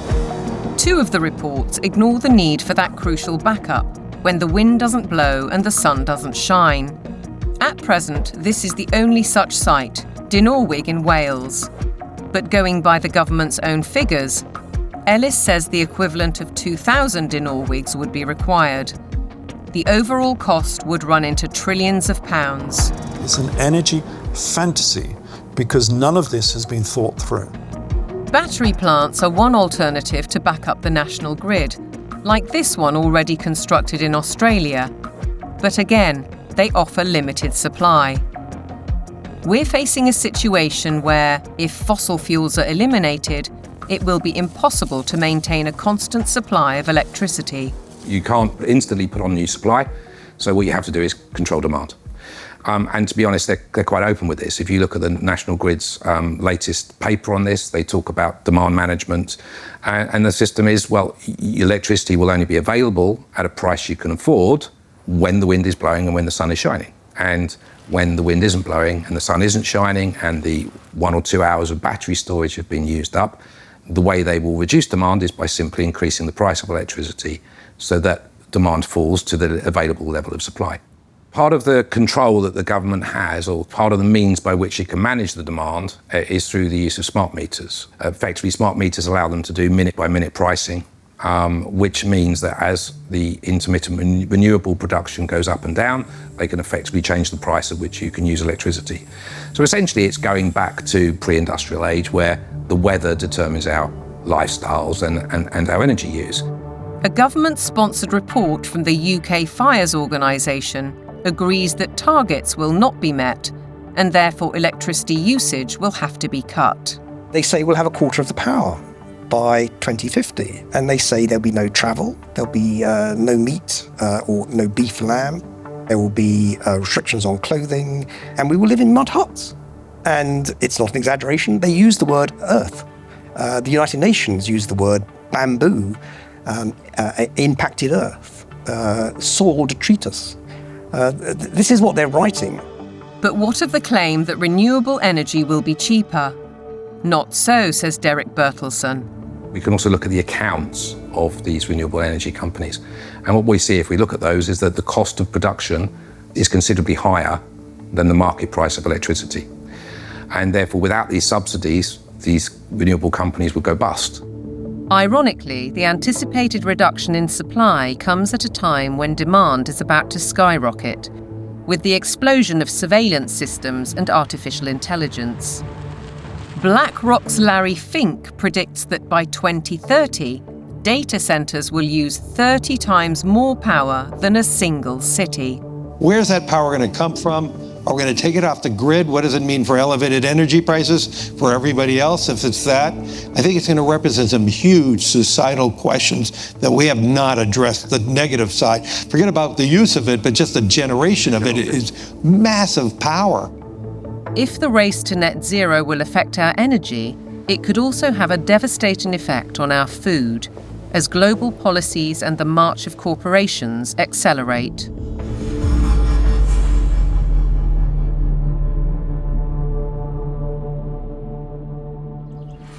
2 of the reports ignore the need for that crucial backup when the wind doesn't blow and the sun doesn't shine. At present, this is the only such site, Dinorwig in Wales. But going by the government's own figures, Ellis says the equivalent of 2,000 Dinorwigs would be required. The overall cost would run into trillions of pounds. It's an energy fantasy because none of this has been thought through. Battery plants are one alternative to back up the national grid, like this one already constructed in Australia. But again, they offer limited supply. We're facing a situation where, if fossil fuels are eliminated, it will be impossible to maintain a constant supply of electricity. You can't instantly put on new supply, so what you have to do is control demand. And to be honest, they're quite open with this. If you look at the National Grid's latest paper on this, they talk about demand management. And the system is, electricity will only be available at a price you can afford when the wind is blowing and when the sun is shining. And when the wind isn't blowing and the sun isn't shining and the 1 or 2 hours of battery storage have been used up, the way they will reduce demand is by simply increasing the price of electricity so that demand falls to the available level of supply. Part of the control that the government has, or part of the means by which it can manage the demand, is through the use of smart meters. Effectively, smart meters allow them to do minute-by-minute pricing, which means that as the intermittent renewable production goes up and down, they can effectively change the price at which you can use electricity. So essentially, it's going back to pre-industrial age, where the weather determines our lifestyles and our energy use. A government-sponsored report from the UK Fires Organisation agrees that targets will not be met, and therefore electricity usage will have to be cut. They say we'll have a quarter of the power by 2050, and they say there'll be no travel, there'll be no meat or no beef lamb. There will be restrictions on clothing, and we will live in mud huts. And it's not an exaggeration. They use the word earth. The United Nations use the word bamboo, impacted earth, soil detritus. This is what they're writing. But what of the claim that renewable energy will be cheaper? Not so, says Derek Bertelsen. We can also look at the accounts of these renewable energy companies. And what we see if we look at those is that the cost of production is considerably higher than the market price of electricity. And therefore, without these subsidies, these renewable companies would go bust. Ironically, the anticipated reduction in supply comes at a time when demand is about to skyrocket, with the explosion of surveillance systems and artificial intelligence. BlackRock's Larry Fink predicts that by 2030, data centers will use 30 times more power than a single city. Where's that power going to come from? Are we going to take it off the grid? What does it mean for elevated energy prices for everybody else if it's that? I think it's going to represent some huge societal questions that we have not addressed, the negative side. Forget about the use of it, but just the generation of it is massive power. If the race to net zero will affect our energy, it could also have a devastating effect on our food, as global policies and the march of corporations accelerate.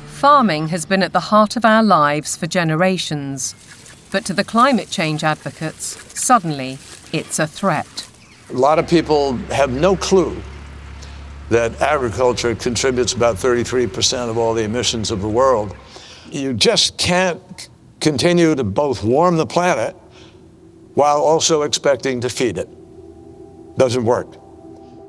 Farming has been at the heart of our lives for generations, but to the climate change advocates, suddenly it's a threat. A lot of people have no clue that agriculture contributes about 33% of all the emissions of the world. You just can't continue to both warm the planet while also expecting to feed it. Doesn't work.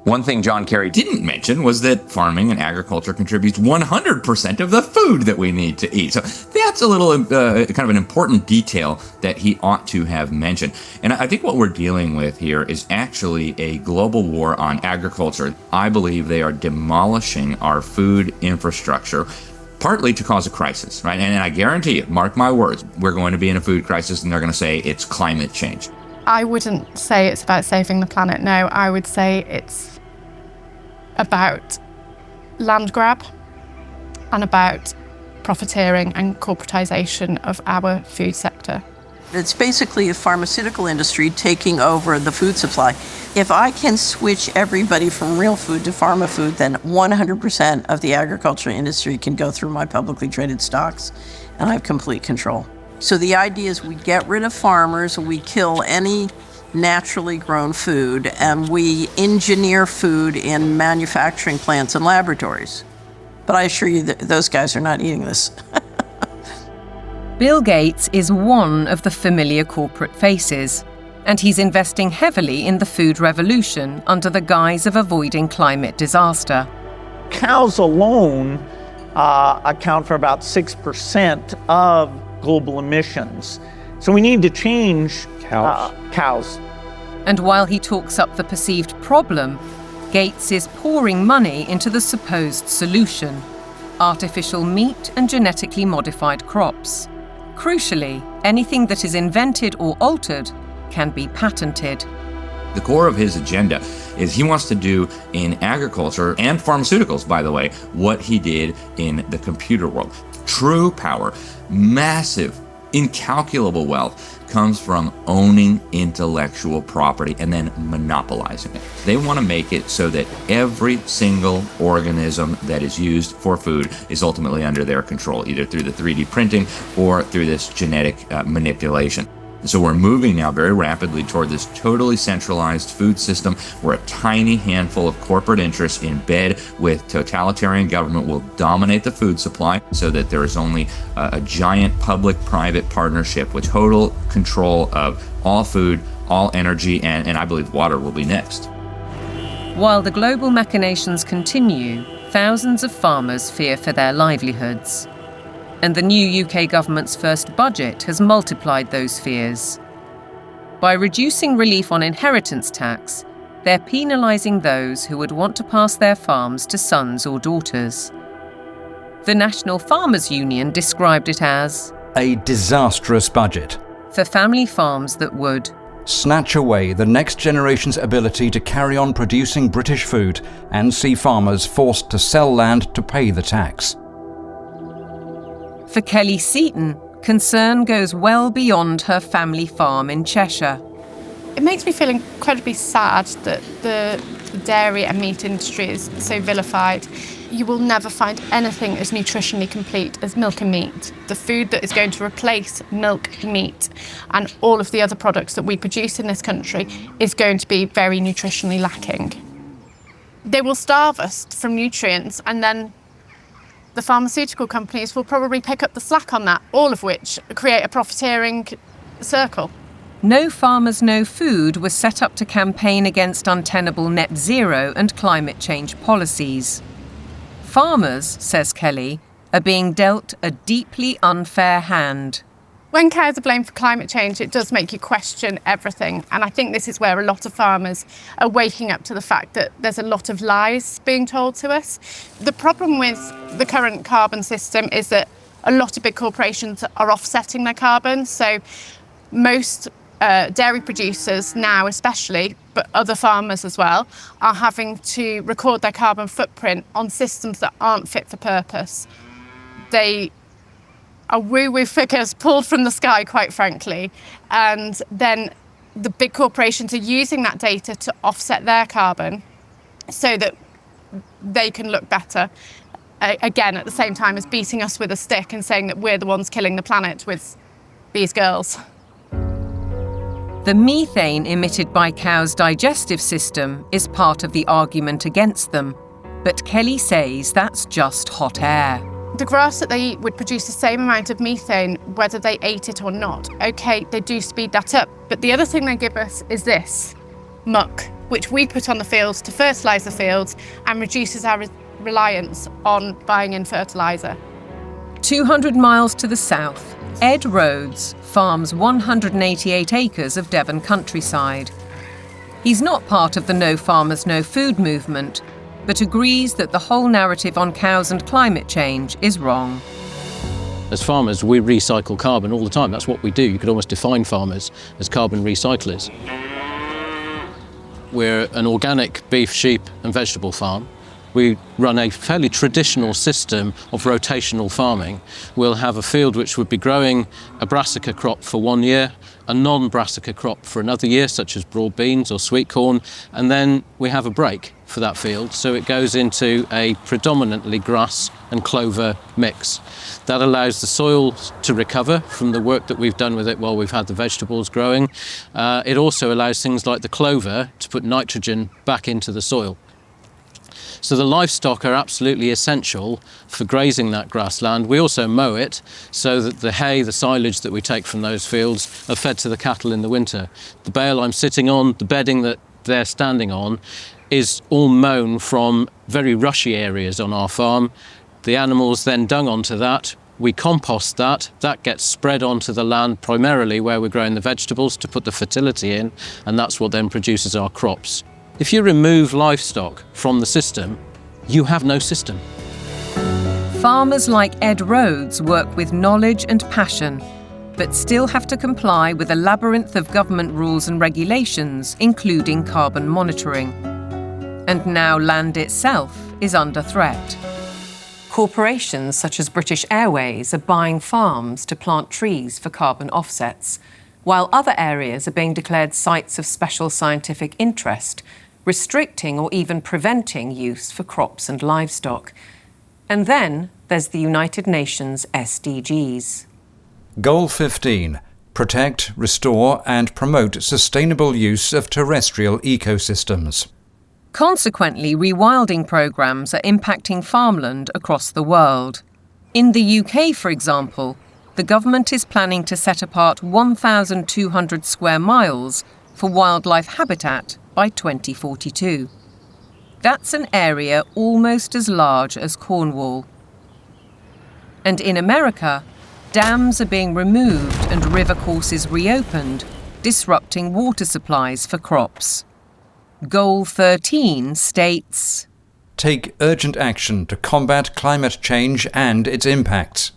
One thing John Kerry didn't mention was that farming and agriculture contributes 100% of the food that we need to eat. So that's a little kind of an important detail that he ought to have mentioned. And I think what we're dealing with here is actually a global war on agriculture. I believe they are demolishing our food infrastructure, partly to cause a crisis, right? And I guarantee you, mark my words, we're going to be in a food crisis and they're going to say it's climate change. I wouldn't say it's about saving the planet, no. I would say it's about land grab and about profiteering and corporatization of our food sector. It's basically the pharmaceutical industry taking over the food supply. If I can switch everybody from real food to pharma food, then 100% of the agriculture industry can go through my publicly traded stocks, and I have complete control. So the idea is we get rid of farmers, we kill any naturally grown food, and we engineer food in manufacturing plants and laboratories. But I assure you that those guys are not eating this. Bill Gates is one of the familiar corporate faces, and he's investing heavily in the food revolution under the guise of avoiding climate disaster. Cows alone account for about 6% of global emissions. So we need to change cows. And while he talks up the perceived problem, Gates is pouring money into the supposed solution: artificial meat and genetically modified crops. Crucially, anything that is invented or altered can be patented. The core of his agenda is he wants to do in agriculture and pharmaceuticals, by the way, what he did in the computer world. True power, massive, incalculable wealth comes from owning intellectual property and then monopolizing it. They want to make it so that every single organism that is used for food is ultimately under their control, either through the 3D printing or through this genetic manipulation. So we're moving now very rapidly toward this totally centralized food system where a tiny handful of corporate interests in bed with totalitarian government will dominate the food supply so that there is only a giant public-private partnership with total control of all food, all energy, and I believe water will be next. While the global machinations continue, thousands of farmers fear for their livelihoods. And the new UK government's first budget has multiplied those fears. By reducing relief on inheritance tax, they're penalising those who would want to pass their farms to sons or daughters. The National Farmers Union described it as a disastrous budget for family farms that would snatch away the next generation's ability to carry on producing British food and see farmers forced to sell land to pay the tax. For Kelly Seaton, concern goes well beyond her family farm in Cheshire. It makes me feel incredibly sad that the dairy and meat industry is so vilified. You will never find anything as nutritionally complete as milk and meat. The food that is going to replace milk, meat, and all of the other products that we produce in this country is going to be very nutritionally lacking. They will starve us from nutrients, and then the pharmaceutical companies will probably pick up the slack on that, all of which create a profiteering circle. No Farmers, No Food was set up to campaign against untenable net zero and climate change policies. Farmers, says Kelly, are being dealt a deeply unfair hand. When cows are blamed for climate change, it does make you question everything. And I think this is where a lot of farmers are waking up to the fact that there's a lot of lies being told to us. The problem with the current carbon system is that a lot of big corporations are offsetting their carbon. So most dairy producers now especially, but other farmers as well, are having to record their carbon footprint on systems that aren't fit for purpose. They are woo-woo figures pulled from the sky, quite frankly, and then the big corporations are using that data to offset their carbon so that they can look better, again, at the same time as beating us with a stick and saying that we're the ones killing the planet with these girls. The methane emitted by cows' digestive system is part of the argument against them, but Kelly says that's just hot air. The grass that they eat would produce the same amount of methane whether they ate it or not. Okay, they do speed that up, but the other thing they give us is this, muck, which we put on the fields to fertilise the fields and reduces our reliance on buying in fertiliser. 200 miles to the south, Ed Rhodes farms 188 acres of Devon countryside. He's not part of the No Farmers, No Food movement, but agrees that the whole narrative on cows and climate change is wrong. As farmers, we recycle carbon all the time. That's what we do. You could almost define farmers as carbon recyclers. We're an organic beef, sheep and vegetable farm. We run a fairly traditional system of rotational farming. We'll have a field which would be growing a brassica crop for 1 year, a non-brassica crop for another year, such as broad beans or sweet corn, and then we have a break for that field, so it goes into a predominantly grass and clover mix. That allows the soil to recover from the work that we've done with it while we've had the vegetables growing. It also allows things like the clover to put nitrogen back into the soil. So the livestock are absolutely essential for grazing that grassland. We also mow it so that the hay, the silage that we take from those fields are fed to the cattle in the winter. The bale I'm sitting on, the bedding that they're standing on, is all mown from very rushy areas on our farm. The animals then dung onto that. We compost that. That gets spread onto the land primarily where we're growing the vegetables to put the fertility in, and that's what then produces our crops. If you remove livestock from the system, you have no system. Farmers like Ed Rhodes work with knowledge and passion, but still have to comply with a labyrinth of government rules and regulations, including carbon monitoring. And now land itself is under threat. Corporations such as British Airways are buying farms to plant trees for carbon offsets, while other areas are being declared sites of special scientific interest, restricting or even preventing use for crops and livestock. And then there's the United Nations SDGs. Goal 15. Protect, restore and promote sustainable use of terrestrial ecosystems. Consequently, rewilding programmes are impacting farmland across the world. In the UK, for example, the government is planning to set apart 1,200 square miles for wildlife habitat by 2042. That's an area almost as large as Cornwall. And in America, dams are being removed and river courses reopened, disrupting water supplies for crops. Goal 13 states, take urgent action to combat climate change and its impacts.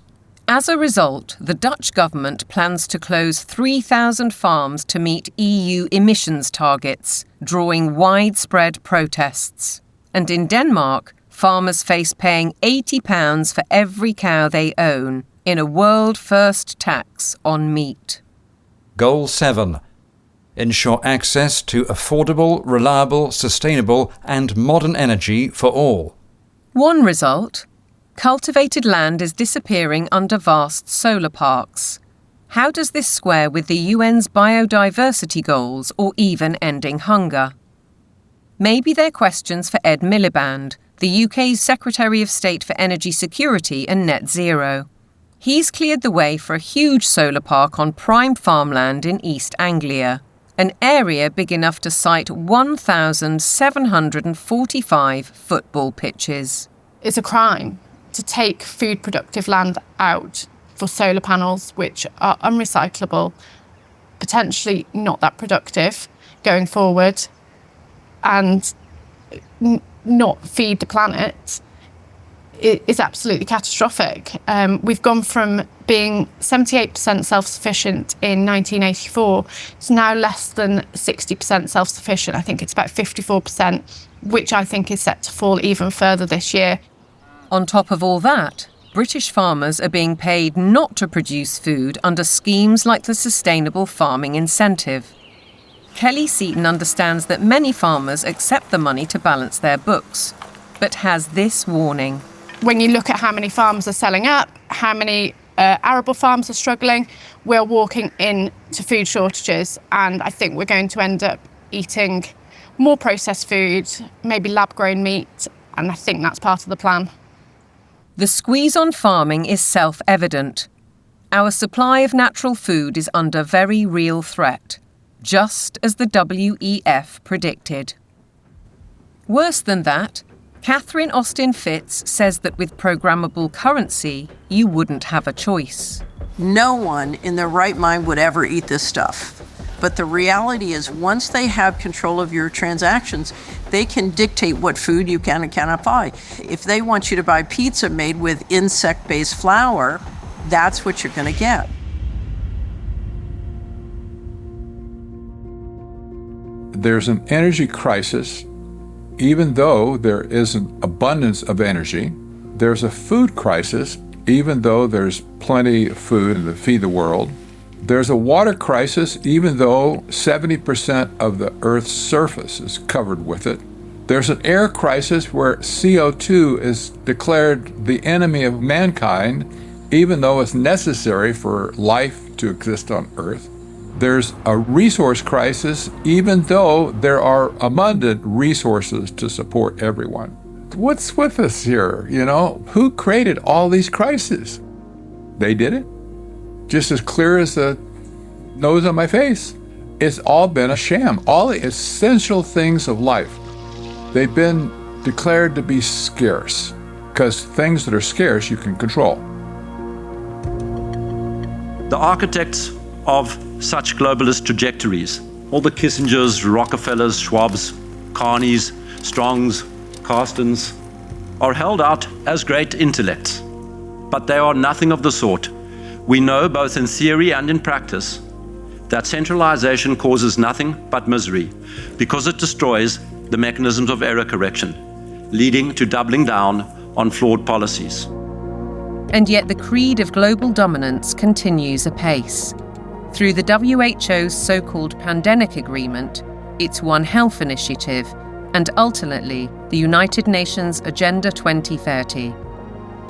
As a result, the Dutch government plans to close 3,000 farms to meet EU emissions targets, drawing widespread protests. And in Denmark, farmers face paying £80 for every cow they own, in a world-first tax on meat. Goal 7. Ensure access to affordable, reliable, sustainable and modern energy for all. One result: cultivated land is disappearing under vast solar parks. How does this square with the UN's biodiversity goals or even ending hunger? Maybe they're questions for Ed Miliband, the UK's Secretary of State for Energy Security and Net Zero. He's cleared the way for a huge solar park on prime farmland in East Anglia, an area big enough to site 1,745 football pitches. It's a crime to take food productive land out for solar panels, which are unrecyclable, potentially not that productive going forward, and not feed the planet. It is absolutely catastrophic. We've gone from being 78% self-sufficient in 1984 to now less than 60% self-sufficient. I think it's about 54%, which I think is set to fall even further this year. On top of all that, British farmers are being paid not to produce food under schemes like the Sustainable Farming Incentive. Kelly Seaton understands that many farmers accept the money to balance their books, but has this warning. When you look at how many farms are selling up, how many arable farms are struggling, we're walking into food shortages, and I think we're going to end up eating more processed food, maybe lab-grown meat, and I think that's part of the plan. The squeeze on farming is self-evident. Our supply of natural food is under very real threat, just as the WEF predicted. Worse than that, Catherine Austin Fitz says that with programmable currency, you wouldn't have a choice. No one in their right mind would ever eat this stuff. But the reality is, once they have control of your transactions, they can dictate what food you can and cannot buy. If they want you to buy pizza made with insect-based flour, that's what you're going to get. There's an energy crisis. Even though there is an abundance of energy, there's a food crisis, even though there's plenty of food to feed the world. There's a water crisis, even though 70% of the Earth's surface is covered with it. There's an air crisis where CO2 is declared the enemy of mankind, even though it's necessary for life to exist on Earth. There's a resource crisis, even though there are abundant resources to support everyone. What's with us here, you know? Who created all these crises? They did it. Just as clear as the nose on my face. It's all been a sham. All the essential things of life, they've been declared to be scarce, because things that are scarce you can control. The architects of such globalist trajectories, all the Kissingers, Rockefellers, Schwabs, Carneys, Strongs, Carstens, are held out as great intellects, but they are nothing of the sort. We know, both in theory and in practice, that centralization causes nothing but misery because it destroys the mechanisms of error correction, leading to doubling down on flawed policies. And yet the creed of global dominance continues apace. Through the WHO's so-called Pandemic Agreement, its One Health initiative, and ultimately the United Nations Agenda 2030.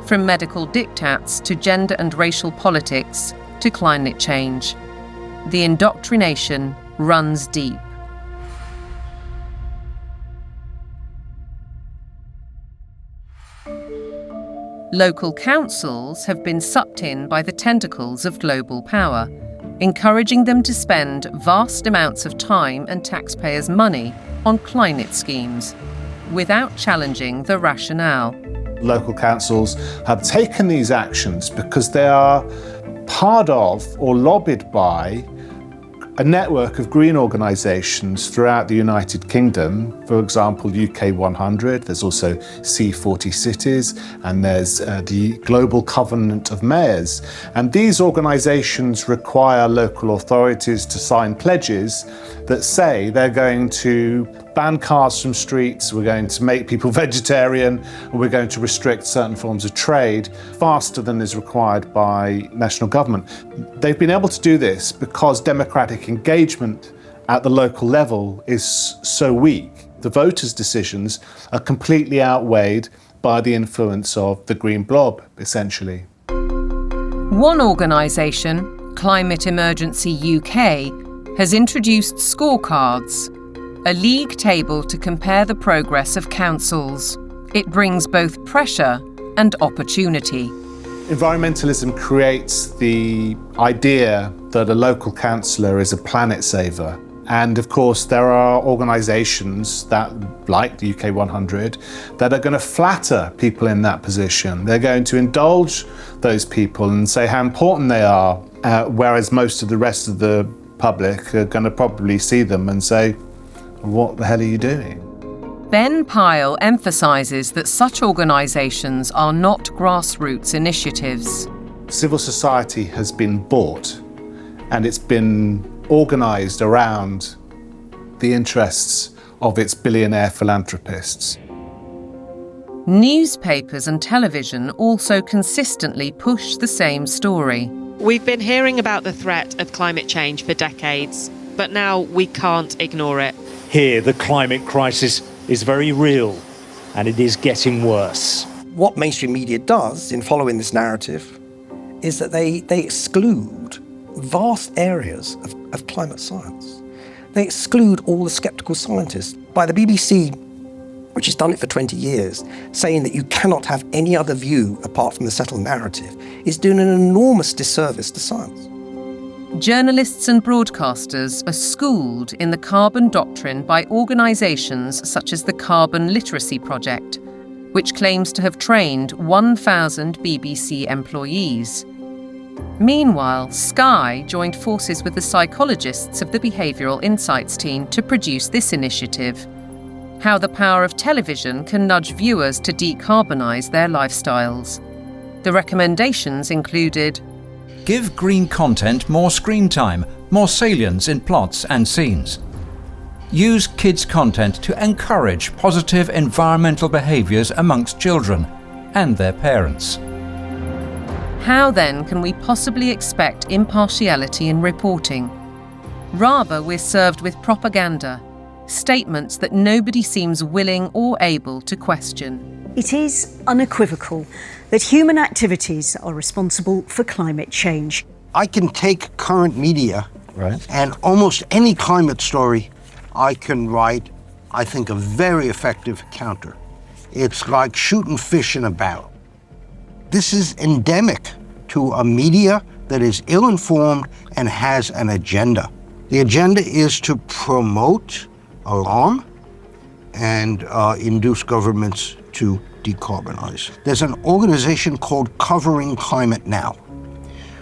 From medical diktats to gender and racial politics to climate change, the indoctrination runs deep. Local councils have been sucked in by the tentacles of global power, encouraging them to spend vast amounts of time and taxpayers' money on climate schemes, without challenging the rationale. Local councils have taken these actions because they are part of or lobbied by a network of green organisations throughout the United Kingdom, for example, UK 100, there's also C40 Cities, and there's the Global Covenant of Mayors. And these organisations require local authorities to sign pledges that say they're going to ban cars from streets, we're going to make people vegetarian, and we're going to restrict certain forms of trade faster than is required by national government. They've been able to do this because democratic engagement at the local level is so weak. The voters' decisions are completely outweighed by the influence of the green blob, essentially. One organisation, Climate Emergency UK, has introduced scorecards, a league table to compare the progress of councils. It brings both pressure and opportunity. Environmentalism creates the idea that a local councillor is a planet saver. And of course, there are organisations that, like the UK 100, that are going to flatter people in that position. They're going to indulge those people and say how important they are, whereas most of the rest of the public are going to probably see them and say, what the hell are you doing? Ben Pyle emphasises that such organisations are not grassroots initiatives. Civil society has been bought and it's been organised around the interests of its billionaire philanthropists. Newspapers and television also consistently push the same story. We've been hearing about the threat of climate change for decades, but now we can't ignore it. Here, the climate crisis is very real, and it is getting worse. What mainstream media does in following this narrative is that they exclude vast areas of climate science. They exclude all the sceptical scientists. By the BBC, which has done it for 20 years, saying that you cannot have any other view apart from the settled narrative, is doing an enormous disservice to science. Journalists and broadcasters are schooled in the carbon doctrine by organisations such as the Carbon Literacy Project, which claims to have trained 1,000 BBC employees. Meanwhile, Sky joined forces with the psychologists of the Behavioural Insights team to produce this initiative, How the Power of Television Can Nudge Viewers to Decarbonise Their Lifestyles. The recommendations included: give green content more screen time, more salience in plots and scenes. Use kids' content to encourage positive environmental behaviours amongst children and their parents. How then can we possibly expect impartiality in reporting? Rather, we're served with propaganda, statements that nobody seems willing or able to question. It is unequivocal that human activities are responsible for climate change. I can take current media and almost any climate story I can write, I think, a very effective counter. It's like shooting fish in a barrel. This is endemic to a media that is ill-informed and has an agenda. The agenda is to promote alarm and induce governments to decarbonize. There's an organization called Covering Climate Now,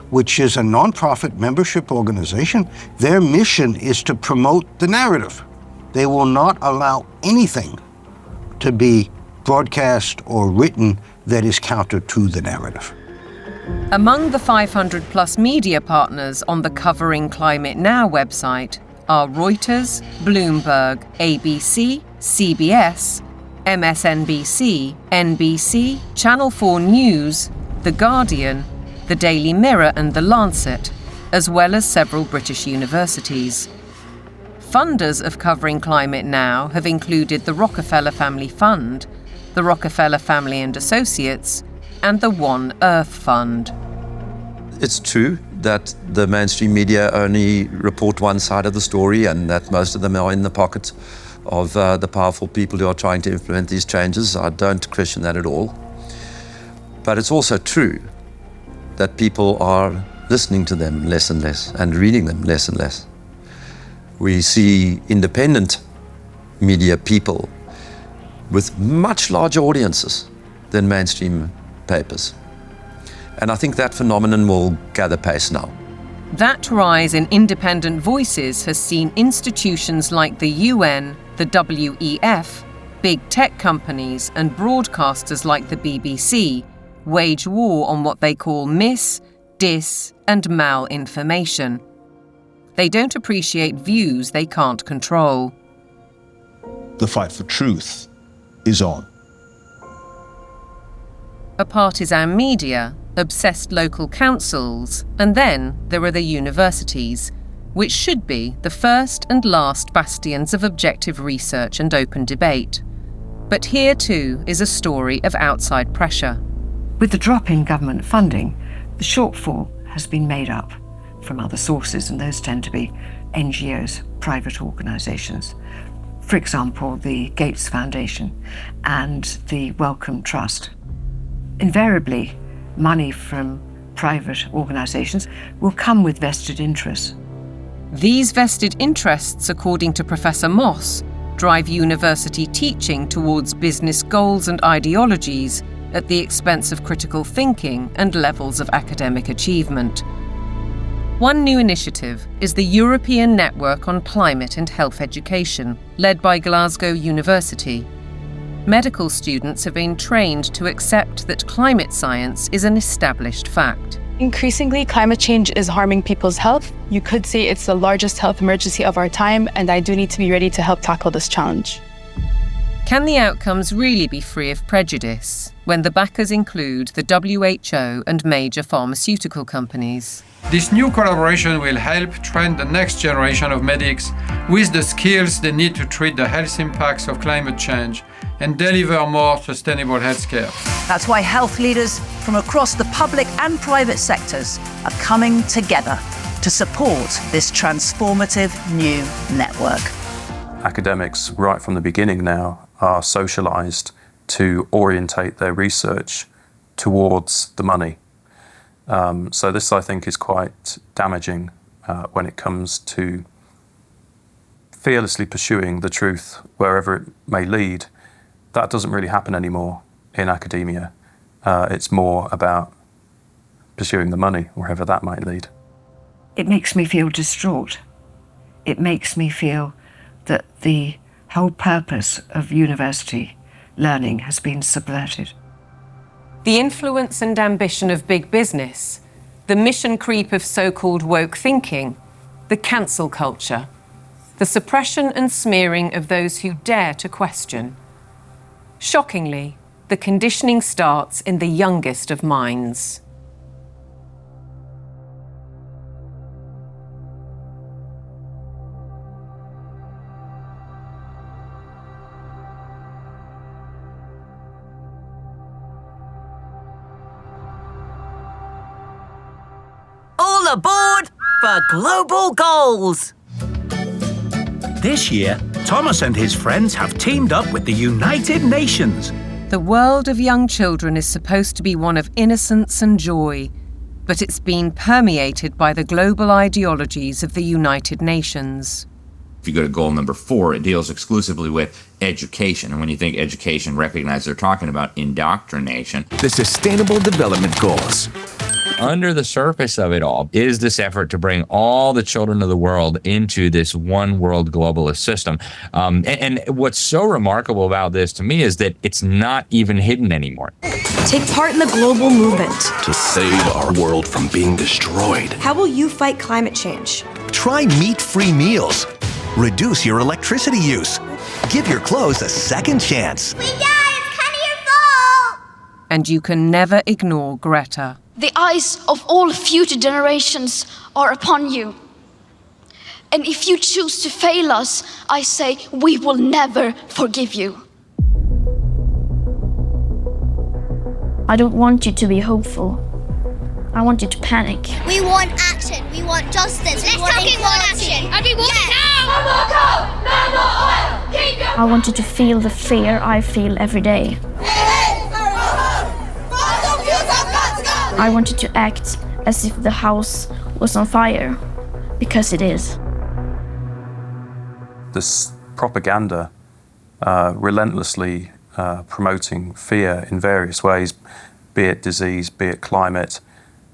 which is a nonprofit membership organization. Their mission is to promote the narrative. They will not allow anything to be broadcast or written that is counter to the narrative. Among the 500 plus media partners on the Covering Climate Now website are Reuters, Bloomberg, ABC, CBS, MSNBC, NBC, Channel 4 News, The Guardian, The Daily Mirror and The Lancet, as well as several British universities. Funders of Covering Climate Now have included the Rockefeller Family Fund, the Rockefeller Family and Associates, and the One Earth Fund. It's true that the mainstream media only report one side of the story and that most of them are in the pocket of the powerful people who are trying to implement these changes. I don't question that at all. But it's also true that people are listening to them less and less and reading them less and less. We see independent media people with much larger audiences than mainstream papers. And I think that phenomenon will gather pace now. That rise in independent voices has seen institutions like the UN, the WEF, big tech companies and broadcasters like the BBC wage war on what they call mis, dis and malinformation. They don't appreciate views they can't control. The fight for truth is on. A partisan media, obsessed local councils, and then there are the universities, which should be the first and last bastions of objective research and open debate. But here too is a story of outside pressure. With the drop in government funding, the shortfall has been made up from other sources, and those tend to be NGOs, private organisations. For example, the Gates Foundation and the Wellcome Trust. Invariably, money from private organisations will come with vested interests. These vested interests, according to Professor Moss, drive university teaching towards business goals and ideologies at the expense of critical thinking and levels of academic achievement. One new initiative is the European Network on Climate and Health Education, led by Glasgow University. Medical students have been trained to accept that climate science is an established fact. Increasingly, climate change is harming people's health. You could say it's the largest health emergency of our time, and I do need to be ready to help tackle this challenge. Can the outcomes really be free of prejudice when the backers include the WHO and major pharmaceutical companies? This new collaboration will help train the next generation of medics with the skills they need to treat the health impacts of climate change and deliver more sustainable healthcare. That's why health leaders from across the public and private sectors are coming together to support this transformative new network. Academics, right from the beginning now, are socialised to orientate their research towards the money. So this, I think, is quite damaging when it comes to fearlessly pursuing the truth wherever it may lead. That doesn't really happen anymore in academia. It's more about pursuing the money wherever that might lead. It makes me feel distraught. It makes me feel that the whole purpose of university learning has been subverted. The influence and ambition of big business, the mission creep of so-called woke thinking, the cancel culture, the suppression and smearing of those who dare to question. Shockingly, the conditioning starts in the youngest of minds. All aboard for global goals! This year, Thomas and his friends have teamed up with the United Nations. The world of young children is supposed to be one of innocence and joy, but it's been permeated by the global ideologies of the United Nations. If you go to goal number 4, it deals exclusively with education. And when you think education, recognize they're talking about indoctrination. The Sustainable Development Goals. Under the surface of it all is this effort to bring all the children of the world into this one world globalist system. And what's so remarkable about this to me is that it's not even hidden anymore. Take part in the global movement to save our world from being destroyed. How will you fight climate change? Try meat-free meals. Reduce your electricity use. Give your clothes a second chance. We died! It's kind of your fault! And you can never ignore Greta. The eyes of all future generations are upon you. And if you choose to fail us, I say we will never forgive you. I don't want you to be hopeful. I want you to panic. We want action. We want justice. Let's talk action. And we want it now. No more coal, no more oil. Keep your... I want you to feel the fear I feel every day. I want you to act as if the house was on fire, because it is. This propaganda relentlessly promoting fear in various ways, be it disease, be it climate,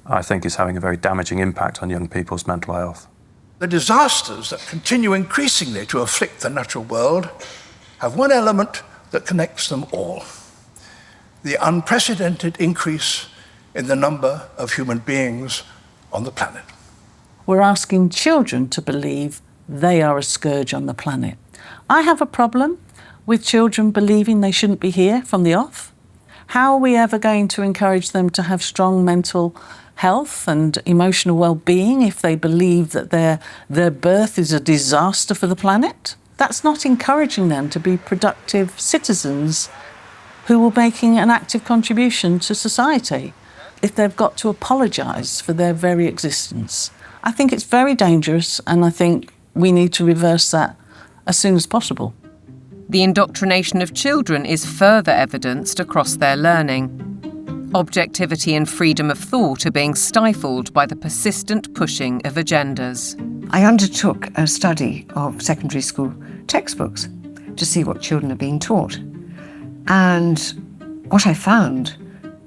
I think is having a very damaging impact on young people's mental health. The disasters that continue increasingly to afflict the natural world have one element that connects them all: the unprecedented increase in the number of human beings on the planet. We're asking children to believe they are a scourge on the planet. I have a problem with children believing they shouldn't be here from the off. How are we ever going to encourage them to have strong mental health and emotional well-being if they believe that their birth is a disaster for the planet? That's not encouraging them to be productive citizens who are making an active contribution to society if they've got to apologise for their very existence. I think it's very dangerous, and I think we need to reverse that as soon as possible. The indoctrination of children is further evidenced across their learning. Objectivity and freedom of thought are being stifled by the persistent pushing of agendas. I undertook a study of secondary school textbooks to see what children are being taught. And what I found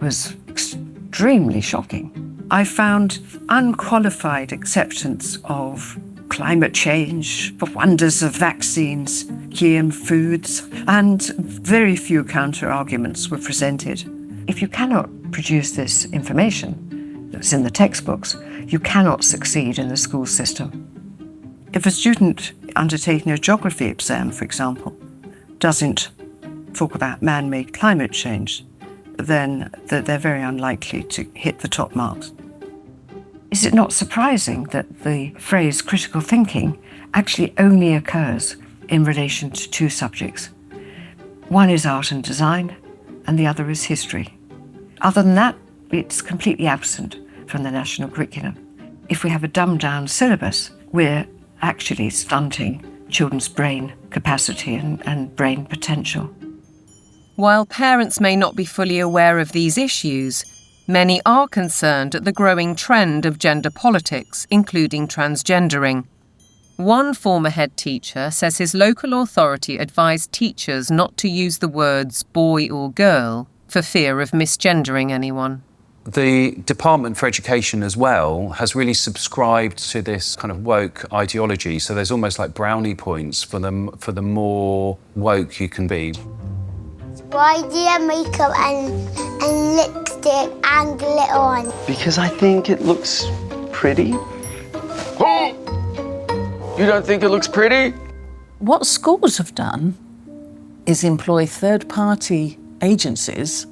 was extremely shocking. I found unqualified acceptance of climate change, the wonders of vaccines, GM foods, and very few counter-arguments were presented. If you cannot produce this information that's in the textbooks, you cannot succeed in the school system. If a student undertaking a geography exam, for example, doesn't talk about man-made climate change, then they're very unlikely to hit the top marks. Is it not surprising that the phrase critical thinking actually only occurs in relation to two subjects? One is art and design, and the other is history. Other than that, it's completely absent from the national curriculum. If we have a dumbed-down syllabus, we're actually stunting children's brain capacity and brain potential. While parents may not be fully aware of these issues, many are concerned at the growing trend of gender politics, including transgendering. One former head teacher says his local authority advised teachers not to use the words boy or girl for fear of misgendering anyone. The Department for Education as well has really subscribed to this kind of woke ideology. So there's almost like brownie points for the more woke you can be. Why do you have makeup and lipstick and glitter on? Because I think it looks pretty. Oh! You don't think it looks pretty? What schools have done is employ third-party agencies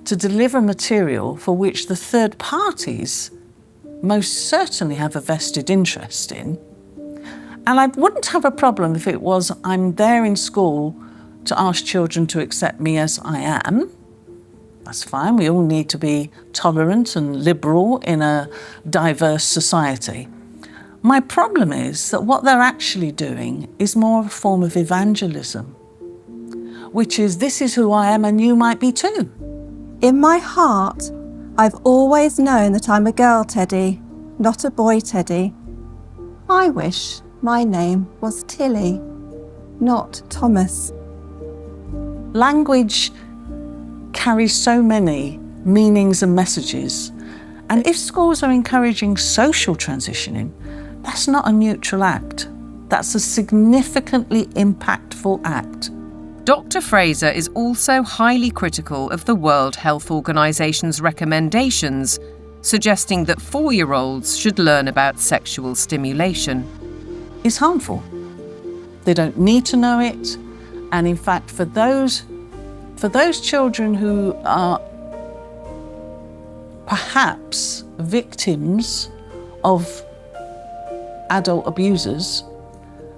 to deliver material for which the third parties most certainly have a vested interest in. And I wouldn't have a problem if it was I'm there in school to ask children to accept me as I am. That's fine. We all need to be tolerant and liberal in a diverse society. My problem is that what they're actually doing is more a form of evangelism, which is this is who I am and you might be too. In my heart, I've always known that I'm a girl Teddy, not a boy Teddy. I wish my name was Tilly, not Thomas. Language carries so many meanings and messages. And if schools are encouraging social transitioning, that's not a neutral act. That's a significantly impactful act. Dr. Fraser is also highly critical of the World Health Organization's recommendations, suggesting that 4-year-olds should learn about sexual stimulation. It's harmful. They don't need to know it. And in fact, for those children who are perhaps victims of adult abusers,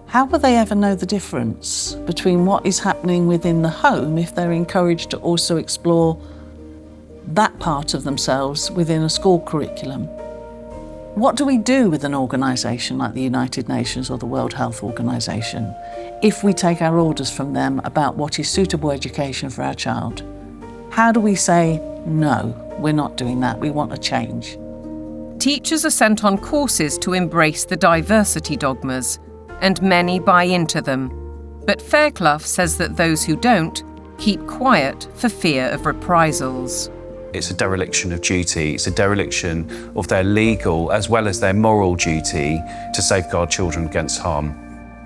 how will they ever know the difference between what is happening within the home if they're encouraged to also explore that part of themselves within a school curriculum? What do we do with an organisation like the United Nations or the World Health Organization if we take our orders from them about what is suitable education for our child? How do we say, no, we're not doing that, we want a change? Teachers are sent on courses to embrace the diversity dogmas, and many buy into them. But Fairclough says that those who don't keep quiet for fear of reprisals. It's a dereliction of duty. It's a dereliction of their legal as well as their moral duty to safeguard children against harm.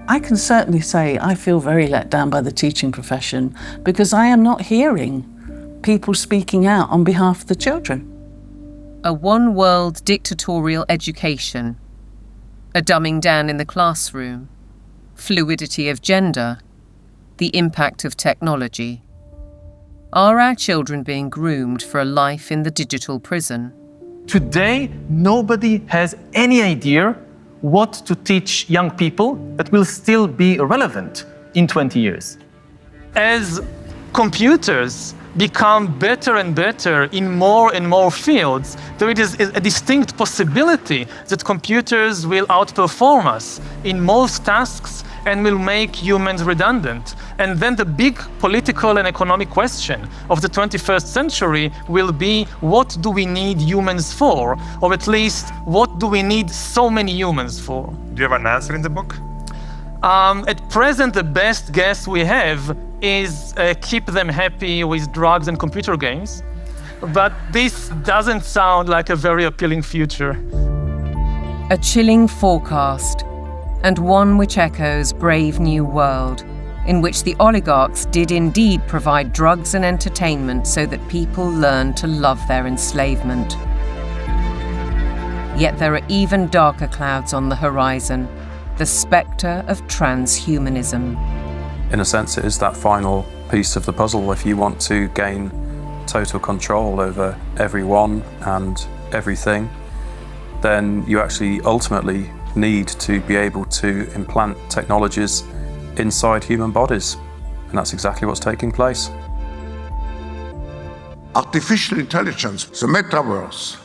I can certainly say I feel very let down by the teaching profession because I am not hearing people speaking out on behalf of the children. A one-world dictatorial education, a dumbing down in the classroom, fluidity of gender, the impact of technology. Are our children being groomed for a life in the digital prison? Today, nobody has any idea what to teach young people that will still be relevant in 20 years. As computers become better and better in more and more fields, there is a distinct possibility that computers will outperform us in most tasks and will make humans redundant. And then the big political and economic question of the 21st century will be, what do we need humans for? Or at least, what do we need so many humans for? Do you have an answer in the book? At present, the best guess we have is keep them happy with drugs and computer games. But this doesn't sound like a very appealing future. A chilling forecast, and one which echoes Brave New World, in which the oligarchs did indeed provide drugs and entertainment so that people learned to love their enslavement. Yet there are even darker clouds on the horizon, the spectre of transhumanism. In a sense, it is that final piece of the puzzle. If you want to gain total control over everyone and everything, then you actually ultimately need to be able to implant technologies inside human bodies. And that's exactly what's taking place. Artificial intelligence, the metaverse,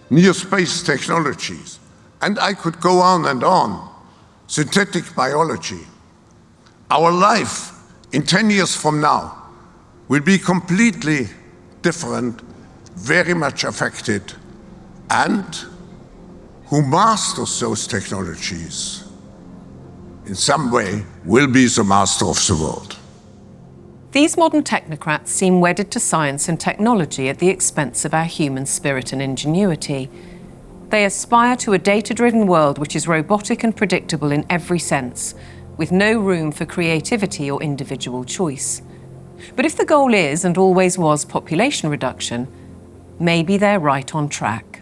near space technologies, and I could go on and on. Synthetic biology. Our life in 10 years from now will be completely different, very much affected, and who masters those technologies in some way will be the master of the world. These modern technocrats seem wedded to science and technology at the expense of our human spirit and ingenuity. They aspire to a data-driven world which is robotic and predictable in every sense, with no room for creativity or individual choice. But if the goal is, and always was, population reduction, maybe they're right on track.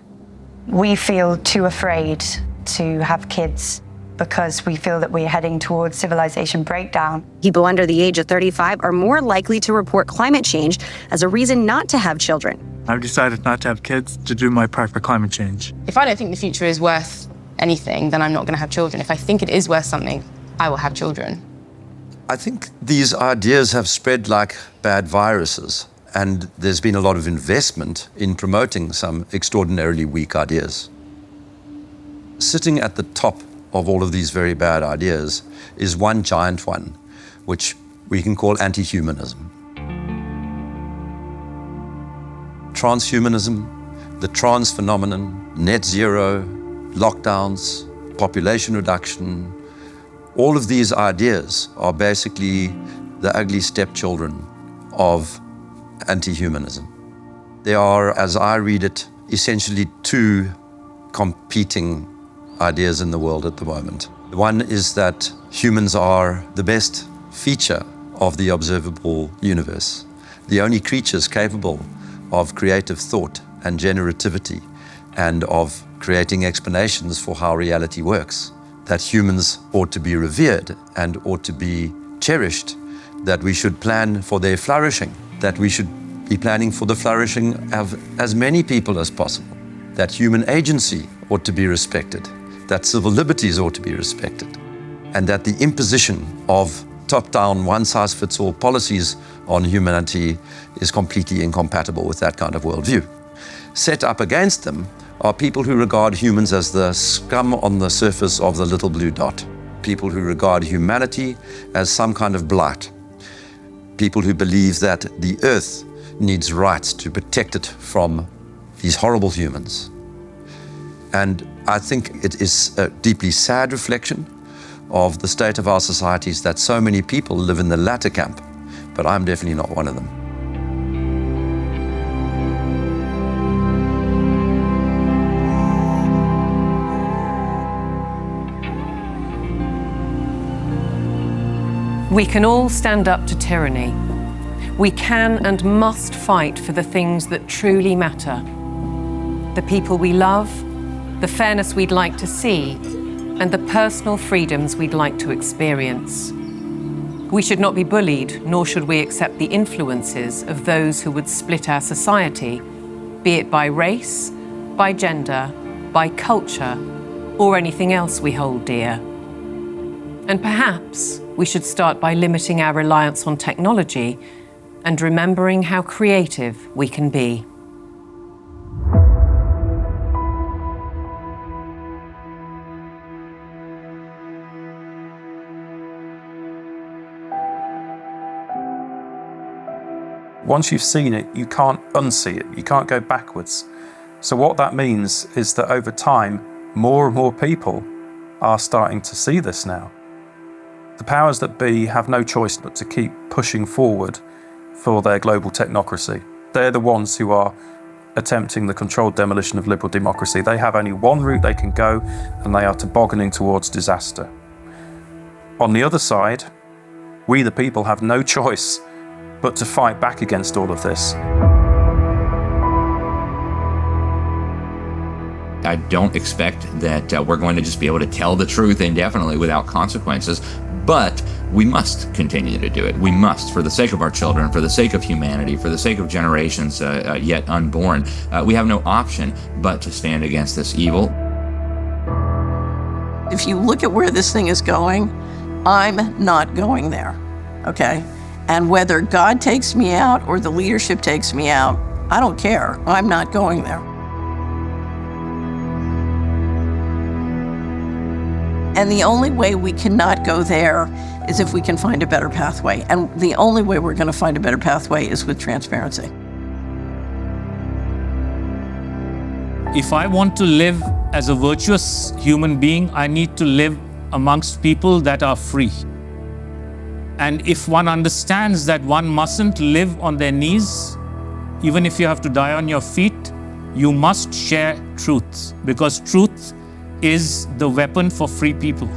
We feel too afraid to have kids because we feel that we're heading towards civilization breakdown. People under the age of 35 are more likely to report climate change as a reason not to have children. I've decided not to have kids to do my part for climate change. If I don't think the future is worth anything, then I'm not going to have children. If I think it is worth something, I will have children. I think these ideas have spread like bad viruses, and there's been a lot of investment in promoting some extraordinarily weak ideas. Sitting at the top of all of these very bad ideas is one giant one, which we can call anti-humanism. Transhumanism, the trans phenomenon, net zero, lockdowns, population reduction, all of these ideas are basically the ugly stepchildren of anti-humanism. They are, as I read it, essentially two competing ideas in the world at the moment. One is that humans are the best feature of the observable universe, the only creatures capable of creative thought and generativity and of creating explanations for how reality works, that humans ought to be revered and ought to be cherished, that we should plan for their flourishing, that we should be planning for the flourishing of as many people as possible, that human agency ought to be respected, that civil liberties ought to be respected, and that the imposition of top-down, one-size-fits-all policies on humanity is completely incompatible with that kind of worldview. Set up against them are people who regard humans as the scum on the surface of the little blue dot, people who regard humanity as some kind of blight, people who believe that the earth needs rights to protect it from these horrible humans. And I think it is a deeply sad reflection of the state of our societies that so many people live in the latter camp, but I'm definitely not one of them. We can all stand up to tyranny. We can and must fight for the things that truly matter. The people we love, the fairness we'd like to see, and the personal freedoms we'd like to experience. We should not be bullied, nor should we accept the influences of those who would split our society, be it by race, by gender, by culture, or anything else we hold dear. And perhaps we should start by limiting our reliance on technology and remembering how creative we can be. Once you've seen it, you can't unsee it. You can't go backwards. So what that means is that over time, more and more people are starting to see this now. The powers that be have no choice but to keep pushing forward for their global technocracy. They're the ones who are attempting the controlled demolition of liberal democracy. They have only one route they can go, and they are tobogganing towards disaster. On the other side, we the people have no choice but to fight back against all of this. I don't expect that we're going to just be able to tell the truth indefinitely without consequences, but we must continue to do it. We must, for the sake of our children, for the sake of humanity, for the sake of generations yet unborn. We have no option but to stand against this evil. If you look at where this thing is going, I'm not going there, okay? And whether God takes me out or the leadership takes me out, I don't care. I'm not going there. And the only way we cannot go there is if we can find a better pathway. And the only way we're going to find a better pathway is with transparency. If I want to live as a virtuous human being, I need to live amongst people that are free. And if one understands that one mustn't live on their knees, even if you have to die on your feet, you must share truth, because truth is the weapon for free people.